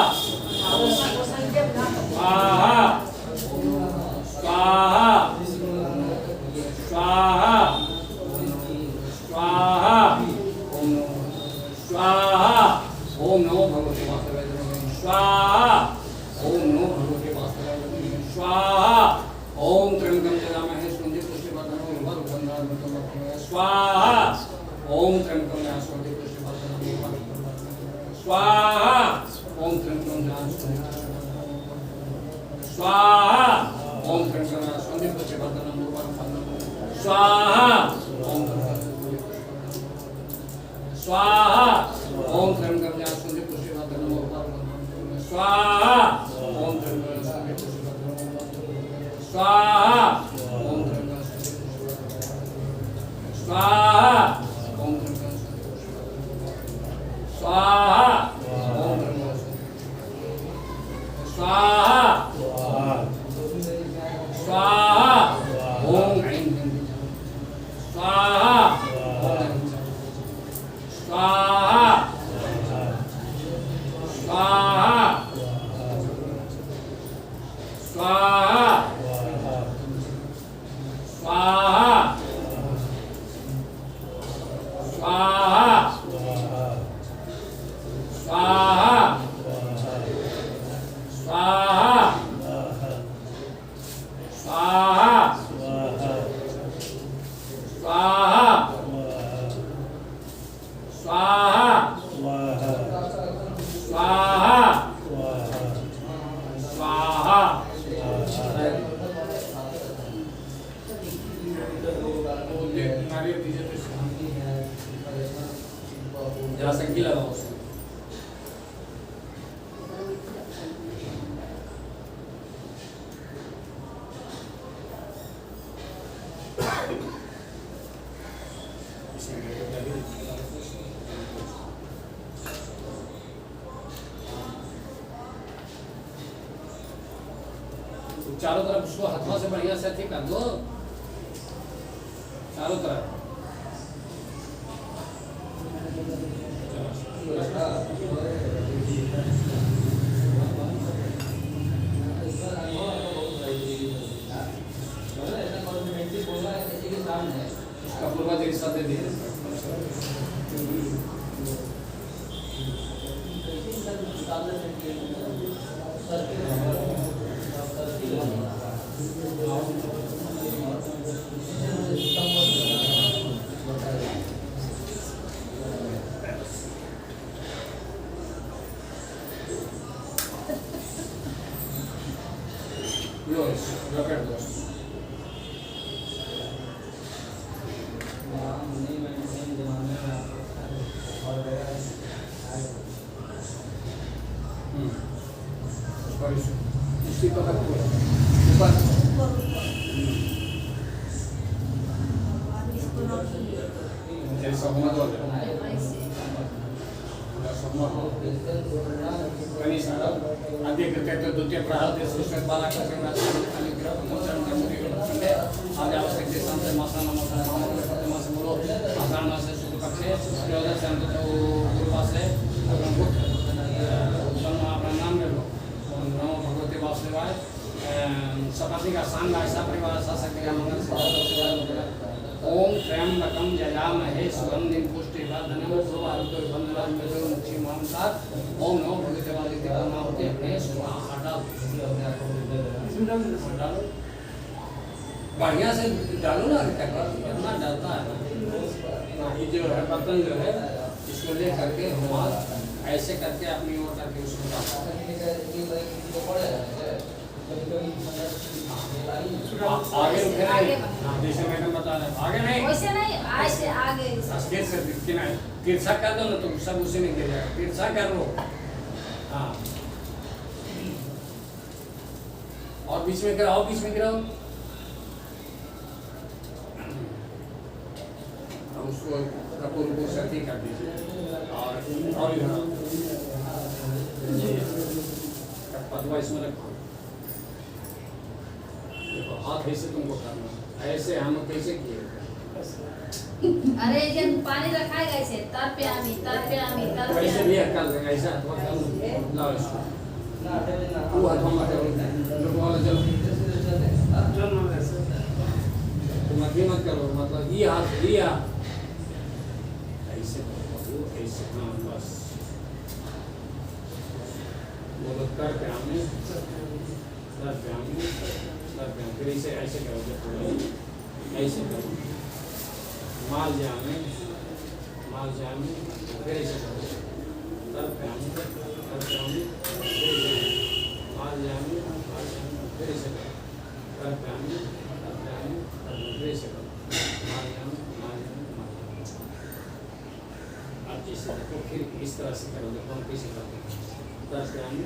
[SPEAKER 1] स्वाहा स्वाहा स्वाहा स्वाहा ओम स्वाहा ओम नमो भगवते वासुदेवाय स्वाहा ओम नमो भगवते वासुदेवाय स्वाहा ओम त्र्यंबकं यजामहे सुगन्धिं पुष्टिवर्धनं उर्वारुकं स्वाहा ओम त्र्यंबकं यजामहे पुष्टिवर्धनं स्वाहा ओम त्र्यंबकं यजामहे स्वाहा ओम त्र्यंबकं यजामहे पुष्टिवर्धनं स्वाहा ओम स्वाहा ओम त्र्यंबकं यजामहे पुष्टिवर्धनं स्वाहा ओम त्र्यंबकं यजामहे पुष्टिवर्धनं स्वाहा ओम त्र्यंबकं स्वाहा ओम त्र्यंबकं स्वाहा ओम त्र्यंबकं स्वाहा स्वाहा ओम ऐं स्वाहा स्वाहा स्वाहा स्वाहा स्वाहा स्वाहा स्वाहा स्वाहा स्वाहा स्वाहा स्वाहा स्वाहा स्वाहा जरा संगी लगाओ चारों तरफ उसको हाथों से बढ़िया से ठीक कर दो चारों तरफ उसका पूर्वज एक साथ दे दिए Yours, rocket yours. इसी तो तक ऊपर जैसा होना तो आद्य कृत्य द्वितीय प्रारब्ध सुश्वेत बाला का आज आवश्यक देशांत मासा नमः से बोलो आषाढ़ मास से शुक्ल पक्ष से योगा से अंत तो गुरुवार से अपना नाम ले लो नमो भगवते वासुदेवाय सपति का शान ऐसा परिवार शासक का मंगल से ओम त्र्यंबकं यजामहे सुगंधिं पुष्टिवर्धनं उर्वारुकं मुक्षीमांसात् ओम नमो भगवते वासुदेवाय नामते अपने स्वाहा डालो बढ़िया से डालो ना कितना डालता है ये जो है बर्तन जो है इसको ले करके हाथ ऐसे करके अपनी ओर करके उसको आगे रुके नहीं। हाँ, जैसे मैडम बता रहे हैं, आगे नहीं।
[SPEAKER 4] वैसे नहीं, ऐसे आगे
[SPEAKER 1] स्केच से तिरछा कर दो ना, तो सब उसी में गिर जाएगा। तिरछा कर लो। हाँ। और बीच में गिराओ, बीच में गिराओ। अब उसको कपूर को सर्दी कर दीजिए और इधर पदवा इसमें रखो। देखो हाथ ऐसे तुमको करना, ऐसे हम कैसे किए?
[SPEAKER 4] अरे ये पानी रखा है ऐसे, तर पे आमी
[SPEAKER 1] वैसे भी कर देगा ऐसा हाथ कर लाओ इसको। वो हाथ हम आते हैं लोग वाला चलो तुम मत करो, मतलब ये हाथ लिया ऐसे करो, ऐसे। हाँ बस बोलो कर पे आमी फिर ऐसे ऐसे करो, ऐसे करो। माल जामे फिर ऐसे करो, तर पे आमी माल जामे फिर ऐसे करो, तर पे आमी फिर ऐसे करो, माल जामे। आप जैसे देखो फिर इस तरह से करो, देखो हम कैसे करते हैं। तर पे आमी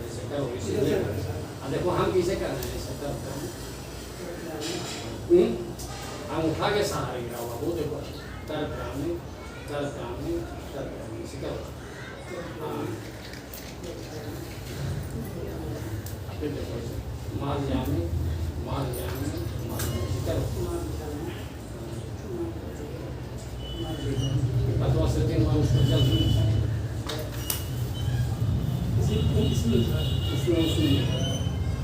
[SPEAKER 1] ऐसे करो, इसे देखो हम कैसे कर रहे हैं, ऐसे तर पे आमी हम उठा के सहारे गिरा हुआ, वो देखो तर पे आमी इसे करो। हाँ फिर देखो ऐसे माल जामे इसे करो। पतवा से 3 बार उसको चल उसमें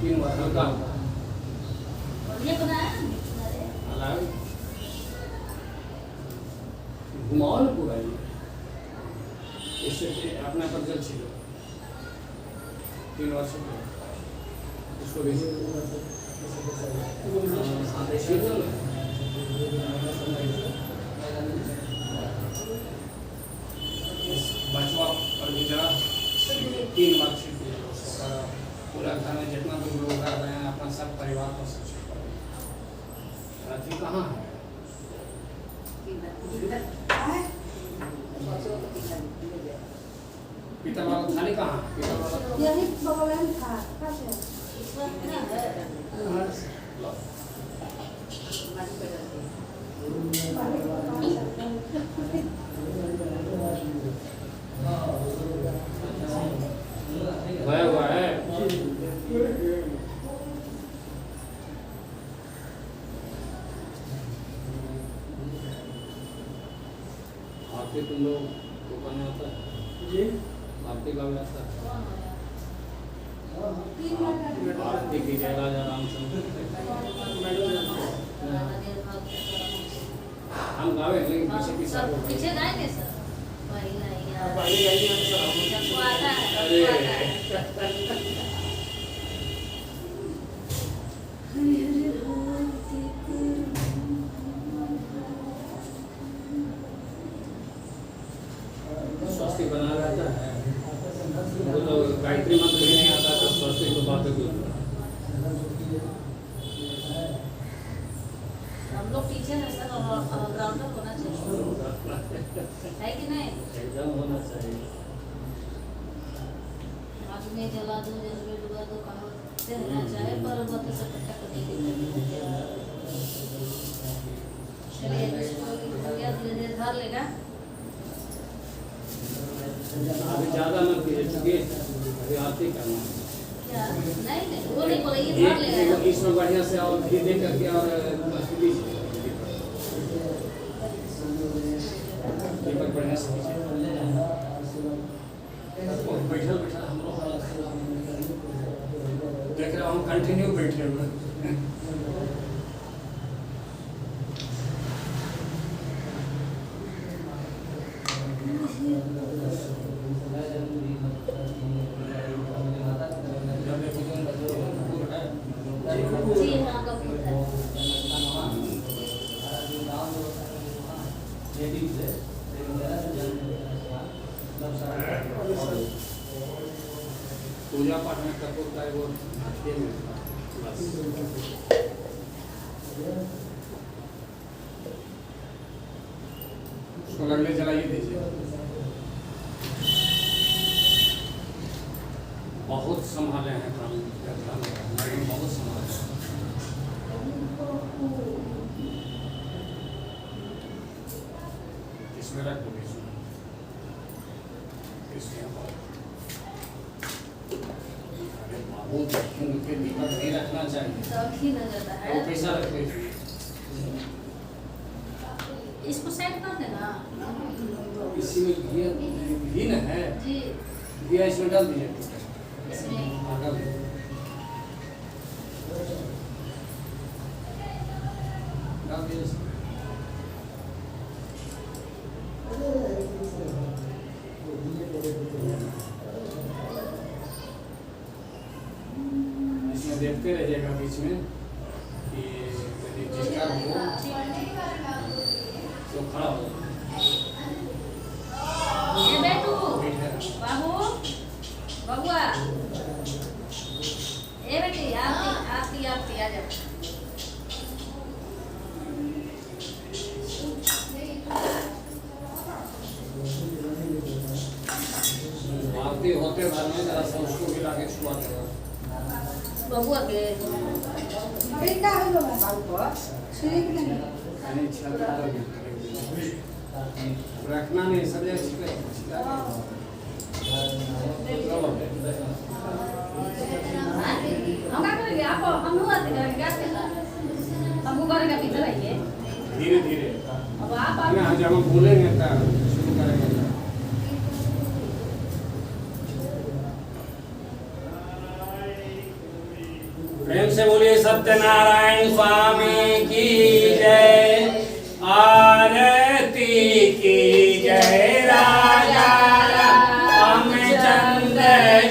[SPEAKER 1] 3 बार हल्का
[SPEAKER 4] ये बनाया
[SPEAKER 1] अलग घुमाओ ना पूरा ये, इससे अपना पर जल छिलो 3 बार से उसको भी छिलो ना। बचवा पर भी जरा 3 बार छिल पूरा घर में जितना भी लोग कर रहे हैं अपना सब परिवार को सब रात्रि कहाँ है? पीतल वाला थाली कहाँ है? पीतल वाला
[SPEAKER 6] यही बगल में था कैसे
[SPEAKER 1] लो। भया हुआ है। आरती तुम लोग को करना आता है?
[SPEAKER 3] जी
[SPEAKER 1] आरती का भी आता है? आरती की जय राजा रामचंद्र। हम गावे लेकिन पीछे की सब
[SPEAKER 4] पीछे गाएंगे सर, पहिला यार
[SPEAKER 3] पहले गाइए हम सर
[SPEAKER 4] सबको आता है,
[SPEAKER 1] अरे स्वस्ति बना रहता है। वो तो गायत्री मंत्र भी नहीं आता तो स्वस्ति तो बात है।
[SPEAKER 4] हम लोग पीछे ना सर, ग्राउंड होना चाहिए, है कि नहीं?
[SPEAKER 1] एकदम होना चाहिए।
[SPEAKER 4] आग में जला दो, जल डुबा दो, कहाँ से रहना चाहे पर मत से पट्टा को नहीं देना। चलिए इसको क्या धीरे धर लेगा।
[SPEAKER 1] अभी ज़्यादा मत कीजिए क्योंकि अभी आरती करना है।
[SPEAKER 4] क्या नहीं वो नहीं बोले, ये धर लेगा।
[SPEAKER 1] इसमें बढ़िया से और घी दे करके और दीपक बढ़िया से बैठल हम लोग देख रहे हो, हम कंटिन्यू बैठे हुए।
[SPEAKER 4] जी हाँ कपूर है।
[SPEAKER 1] पूजा पूजा पाठ में तब होता है वो ये में बस उसको लगने चलाइए दीजिए। बहुत संभाले हैं काम, बहुत संभाले हैं। इसमें रख दो, इसमें अरे बाबू उनके निकट नहीं रखना चाहिए,
[SPEAKER 4] सब ही न जाता है।
[SPEAKER 1] वो पैसा रख लीजिए।
[SPEAKER 4] इसको सेट कर देना
[SPEAKER 1] इसी में घी न है,
[SPEAKER 4] जी।
[SPEAKER 1] घी इसमें डाल दीजिए,
[SPEAKER 4] इसमें
[SPEAKER 1] हाँ डाल दीजिए, डाल दीजिए। इसमें देखते रहिएगा बीच में कि यदि डिस्टर्ब हो तो खड़ा हो जाए।
[SPEAKER 4] ये बेटू
[SPEAKER 1] ठीक है।
[SPEAKER 4] बाबू बबुआ ए बेटी आती आ जाओ।
[SPEAKER 1] आरती होते घर में जरा सा उसको भी लाके छुआ देगा।
[SPEAKER 4] बबुआ के
[SPEAKER 2] बेटा है लो बाबू को श्री के नहीं
[SPEAKER 1] नहीं छलता रखना नहीं सब जगह छिपे
[SPEAKER 4] हम क्या करेंगे आप हम हुआ करेंगे हमको करेगा पीछे रहिए
[SPEAKER 1] धीरे धीरे।
[SPEAKER 4] अब आप
[SPEAKER 1] जब हम बोलेंगे तब शुरू करेंगे। प्रेम से बोलिए सत्यनारायण स्वामी की जय, आरती की जय। राजा रामचंद्र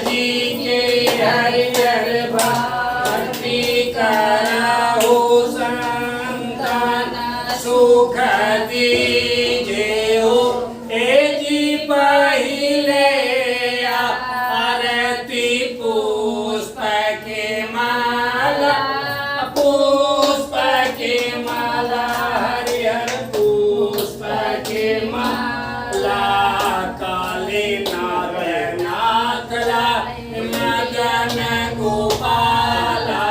[SPEAKER 1] जी के हरिहर भक्ति करहु संतन सुख दीजे हो। ए जी पहिले आरती पुष्प के माला, पुष्प के माला हरिहर पुष्प के माला। काले नागनाथला मदन गोपाला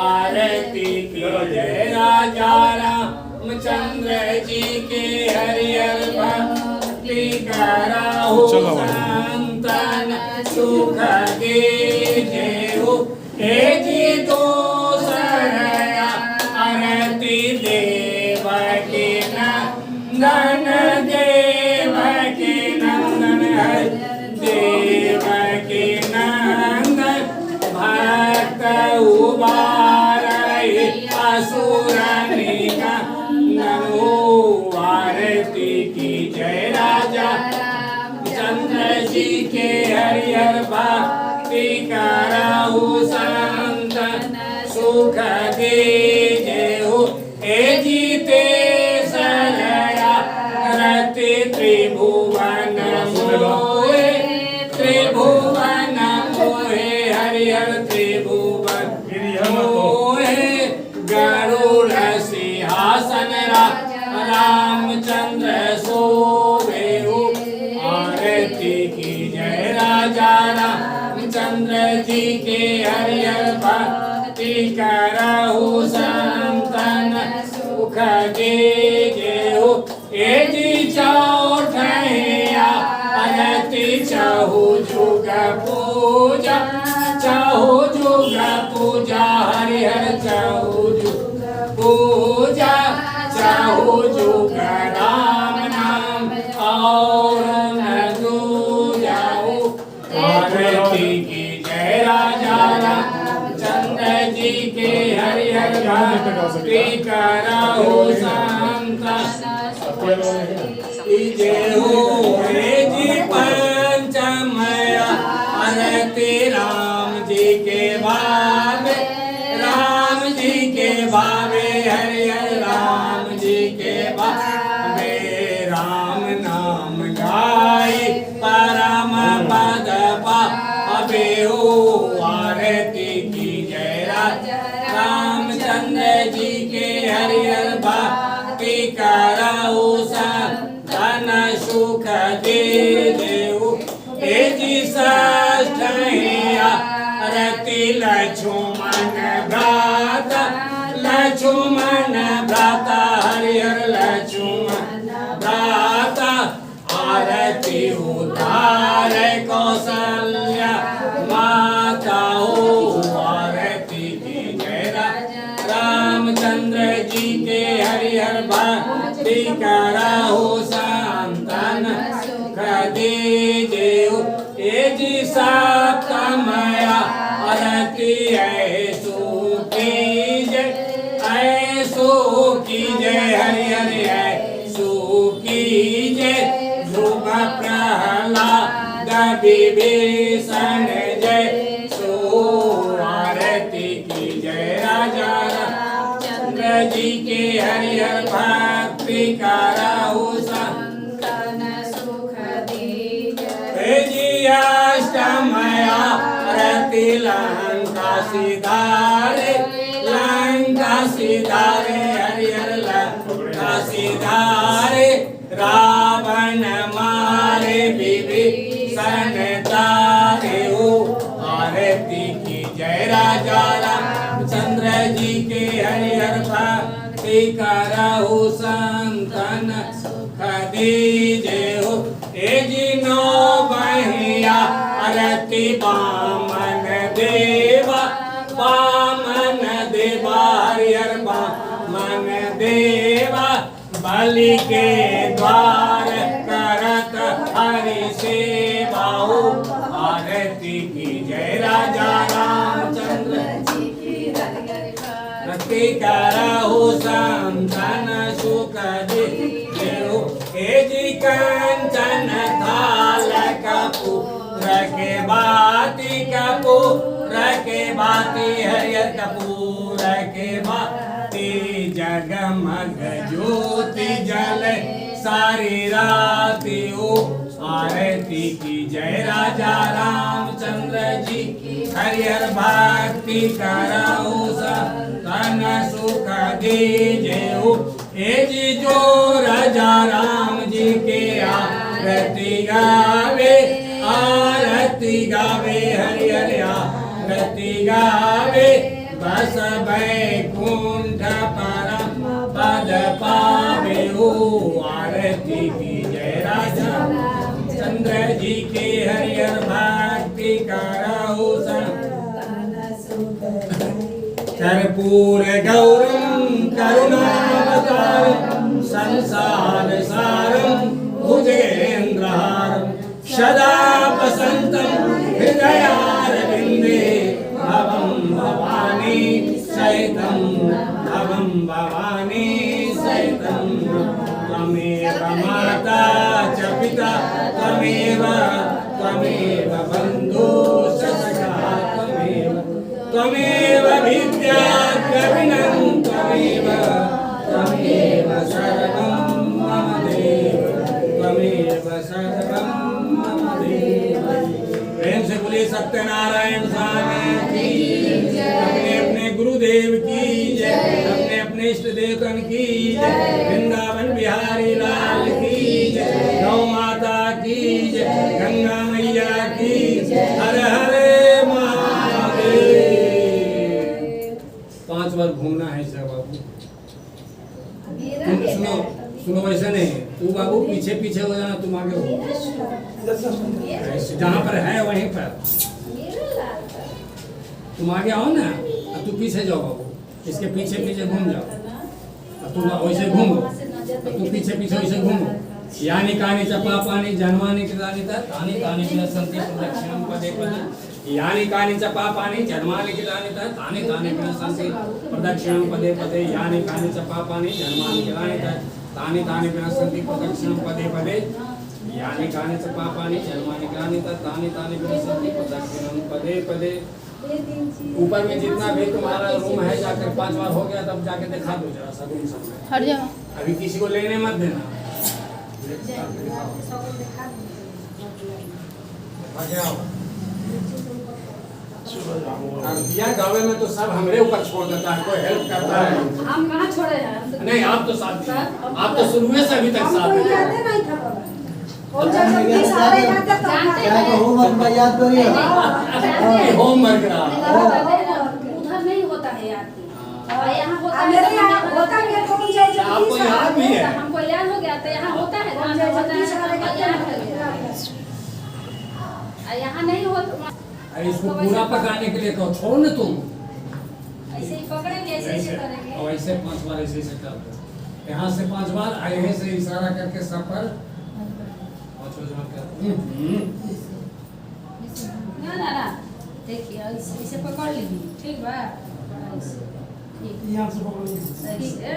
[SPEAKER 1] आरती की जय। राजा रामचंद्र जी के हरिहर भक्ति करहु संतन सुख दीजे हो। हे जी दोसरया आरती देव के नंदन, देव के नंदन हरि देव के नंदन। भक्त उबारहि असुर निकंदन हो। आरती की जय। राजा चंद्र जी के हरिहर भक्ति करहु संतन सुख दीजे हो। हे जीते सरया रति त्रिभुवन मोहे, त्रिभुवन मोहे हरिहर त्रिभुवन मोहे। गरुड़ सिंहासन रामचंद्र सोवे हो। आरती की जय। राजा रामचंद्र जी के हरिहर भक्ति करहु संतन सुख दीजे हो। ए जी चौठैया आरती चहु जुग पूजा, चहु जुग पूजा हरिहर चहु जुग पूजा। चहु जुग राम नाम और न दूजाओ। आरती की जय। राजा रामचंद्र जी के हरिहर भक्ति करहु संतन जय हो। हे जी पंचमया आरती राम जी के भावे, राम जी के भावे हरिहर राम जी के भावे। राम नाम गाय परम पद पावे हो। हरिहर भक्ति करहु संतन सुख दीजेउ ए जी सप्तमया आरती ऐसो कीजय हरिहर ऐसो कीजय ध्रुव प्रहलाद विभीषण जय सो आरती की जय राजा रामचंद्र जी के हरिहर भक्ति करहु संतन सुख दीजय जी अष्टमया आरती लंका सिधारे हरिहर लंका सिधारे रावण मारे विभीषण तारे हो आरती की जय राजा रामचंद्र जी के हरिहर भक्ति करहु संतन सुख दीजय हो ए जी नो बहिया आरती वामन देवा हरिहर वामन देवा बलि के द्वार करत हरि सेवा हो आरती की जय राजा रामचंद्र जी की भक्ति करहु संतन सुख दीजय हे जी कंचन थाल कपूर के बाती हरिहर कपूर के बाती जगमग ज्योति जल सारी राती हो आरती की जय राजा रामचंद्र जी की हरिहर भक्ति करहु संतन सुख दीजय हो ए जी जो राजा राम जी के आरती गावे हरिहर आरती गावे बस बैकुंठ परम पद पावे हो आरती की जय राजा चंद्र जी के हरिहर भक्ति करहु कर्पूर गौरम करुणावतारम संसार सारम भुजेन्द्रहारम सदा वसंतम हृदयारविंदे भवं भवानी सहितं त्वमेव माता च पिता त्वमेव बन्धु सखा त्वमेव विद्या द्रविणं त्वमेव सर्वं मम देव त्वमेव सर्वं मम देव। प्रेम से बोले सत्यनारायण स्वामी की जय। अपने गुरुदेव की जय, अपने इष्ट देवगण की जय, वृंदावन बिहारी लाल की जय, गौ माता की जय, गंगा मैया की जय, हर हर महादेव। 5 बार घूमना है सब बाबू। सुनो वैसे नहीं, तू बाबू पीछे पीछे हो जाना, तुम आगे हो, जहाँ पर है वहीं पर तुम आगे आओ ना, अब तू पीछे जाओ बाबू, इसके पीछे पीछे घूम जाओ, अब तुम वैसे घूमो, अब तू पीछे पीछे वैसे घूमो। यानी कानि च पापानि जन्मानि कृतानि तानि तानि विनश्यन्ति प्रदक्षिणं पदे पदे। यानी कानि च पापानि जन्मानि कृतानि तानि तानि विनश्यन्ति प्रदक्षिणं पदे पदे। यानी कानि च पापानि जन्मानि कृतानि तानि तानि विनश्यन्ति प्रदक्षिणं पदे पदे। यानी कानि च पापानि जन्मानि कृतानि तानि तानि विनश्यन्ति प्रदक्षिणं पदे पदे। ऊपर में जितना भी तुम्हारा रूम है जाकर 5 बार हो गया, तब जाके दिखा दो जरा सा रूम सब में।
[SPEAKER 5] हट जाओ,
[SPEAKER 1] अभी किसी को लेने मत देना। दिया गाँव में तो सब हमरे ऊपर छोड़ देता है, कोई हेल्प करता है।
[SPEAKER 4] हम कहाँ छोड़े हैं?
[SPEAKER 1] नहीं, आप तो साथ थे, आप तो शुरू से अभी तक साथ हैं। होमवर्क रहा
[SPEAKER 4] उधर नहीं होता है यहाँ होता है।
[SPEAKER 1] आपको याद भी है?
[SPEAKER 4] हमको याद हो गया, तो यहाँ होता है, यहाँ नहीं होता।
[SPEAKER 1] अरे इसको पूरा पकाने के लिए कहो, छोड़ो ना तुम।
[SPEAKER 4] ऐसे ही पकड़ेंगे, ऐसे करेंगे।
[SPEAKER 1] और ऐसे 5 बार ऐसे कर दो। यहाँ से 5 बार, आगे से इशारा करके सब पर 5 बार करते हैं।
[SPEAKER 4] ना ना ना देखिए इसे पकड़ लीजिए, ठीक बा? ऐसे, ठीक
[SPEAKER 3] यहाँ से पकड़ लीजिए।
[SPEAKER 4] सही है।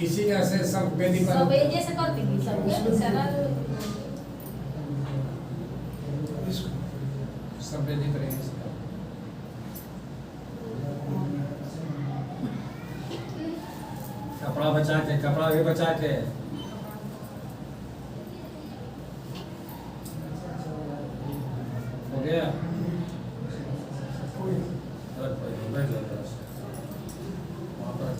[SPEAKER 1] इसी तरह से सब वेदी
[SPEAKER 4] सब
[SPEAKER 1] पर
[SPEAKER 4] ये जैसे कर दीजिए, सब ये सारा
[SPEAKER 1] सब वेदी पर हैं। कपड़ा बचा के, कपड़ा भी बचा के। हो गया? बैठ जाओ थोड़ा सा। वहाँ पर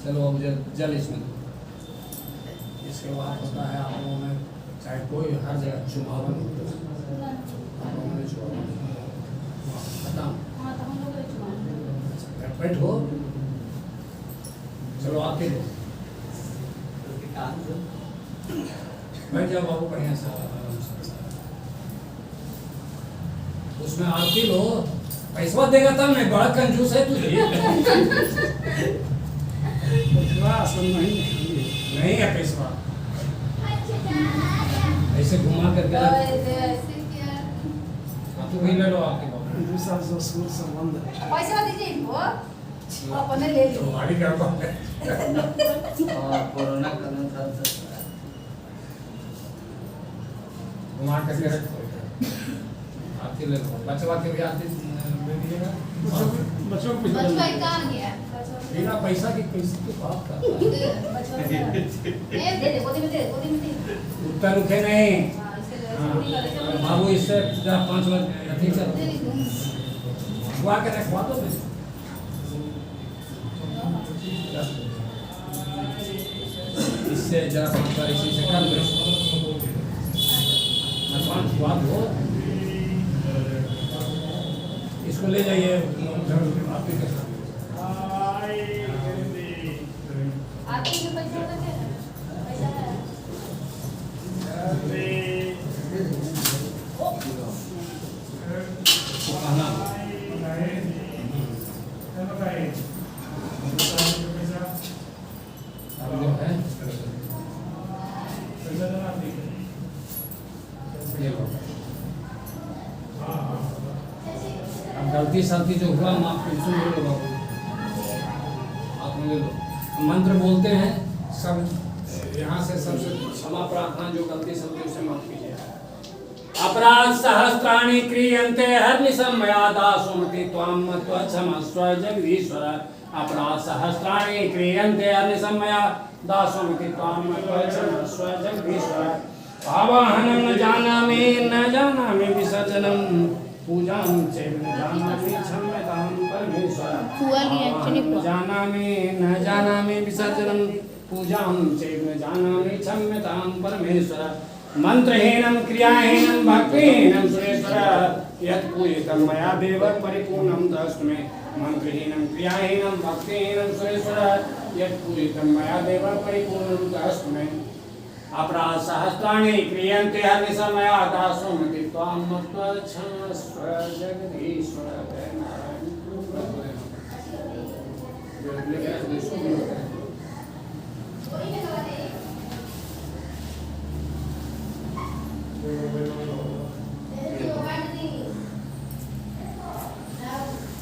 [SPEAKER 1] चलो अब जल इसमें दो। इसके बाद होता है आप लोगों में चाहे कोई हर जगह चुमावन होता है, आप लोगों में चुमावन खत्म।
[SPEAKER 4] हाँ तो हम लोग को चुमा
[SPEAKER 1] बैठो, चलो आके दो, बैठ जाओ बाबू बढ़िया से। उसमें आरती लो, पैसा देगा तब नहीं, बड़ा कंजूस है तुझे। नहीं है पैसा, ऐसे घुमा करके तू भी ले लो आपके बाबू।
[SPEAKER 3] दूसरा संबंध है।
[SPEAKER 4] पैसा दीजिए इनको, अपने ले लो।
[SPEAKER 1] तुम्हारी क्या बात है?
[SPEAKER 7] कोरोना काल था
[SPEAKER 1] घुमा करके रखो, आरती ले लो। बचवा के भी आरती ले लीजिएगा।
[SPEAKER 3] बच्चों को
[SPEAKER 4] बचवा कहाँ गया?
[SPEAKER 1] बिना पैसा की पैसे की बात करता है।
[SPEAKER 4] बचवा दे दे, गोदी में दे, गोदी में दे।
[SPEAKER 1] उत्तर रुखे नहीं।
[SPEAKER 4] हाँ, इसे
[SPEAKER 1] हाँ,
[SPEAKER 4] पूरी कर दे।
[SPEAKER 1] बाबू इससे 5 मिनट ठीक है, हुआ के रखवा दो। इससे जरा 5 बार इसी से कर दो। 5 बार हो, इसको ले जाइए आपके के साथ।
[SPEAKER 4] आरती के पैसा होता है? पैसा है?
[SPEAKER 1] खाना अब जो है ये लो। अब गलती सलती जो हुआ माफ कर सुन लो बाबू, आप ले लो। मंत्र बोलते हैं सब, यहाँ से सबसे क्षमा प्रार्थना, जो गलती सलती उसे माफ कीजिए। अपराध सहस्त्राणि क्रियन्ते हर्निशं मया दासोमति त्वां मत्वा क्षमस्व जगदीश्वर। अपराध सहस्त्राणि क्रियन्ते हर्निशं मया दासोमति त्वां मत्वा क्षमस्व जगदीश्वर। आवाहनं न जानामि विसर्जनं पूजां चैव न जानामि क्षम्यतां परमेश्वर। न जानामि विसर्जनं पूजां चैव न जानामि क्षम्यतां परमेश्वर। मंत्रहीनं क्रियाहीनं भक्तिहीनं सुरेश्वर। यत् पूजितं मया देव परिपूर्णं दर्शय मे। मंत्रहीनं क्रियाहीनं भक्तिहीनं सुरेश्वर। यत् पूजितं मया देव परिपूर्णं दर्शय मे। अपराध सहस्त्राणि क्रियन्ते हर्निशं मया दासोमति त्वां मत्वा क्षमस्व जगदीश्वर।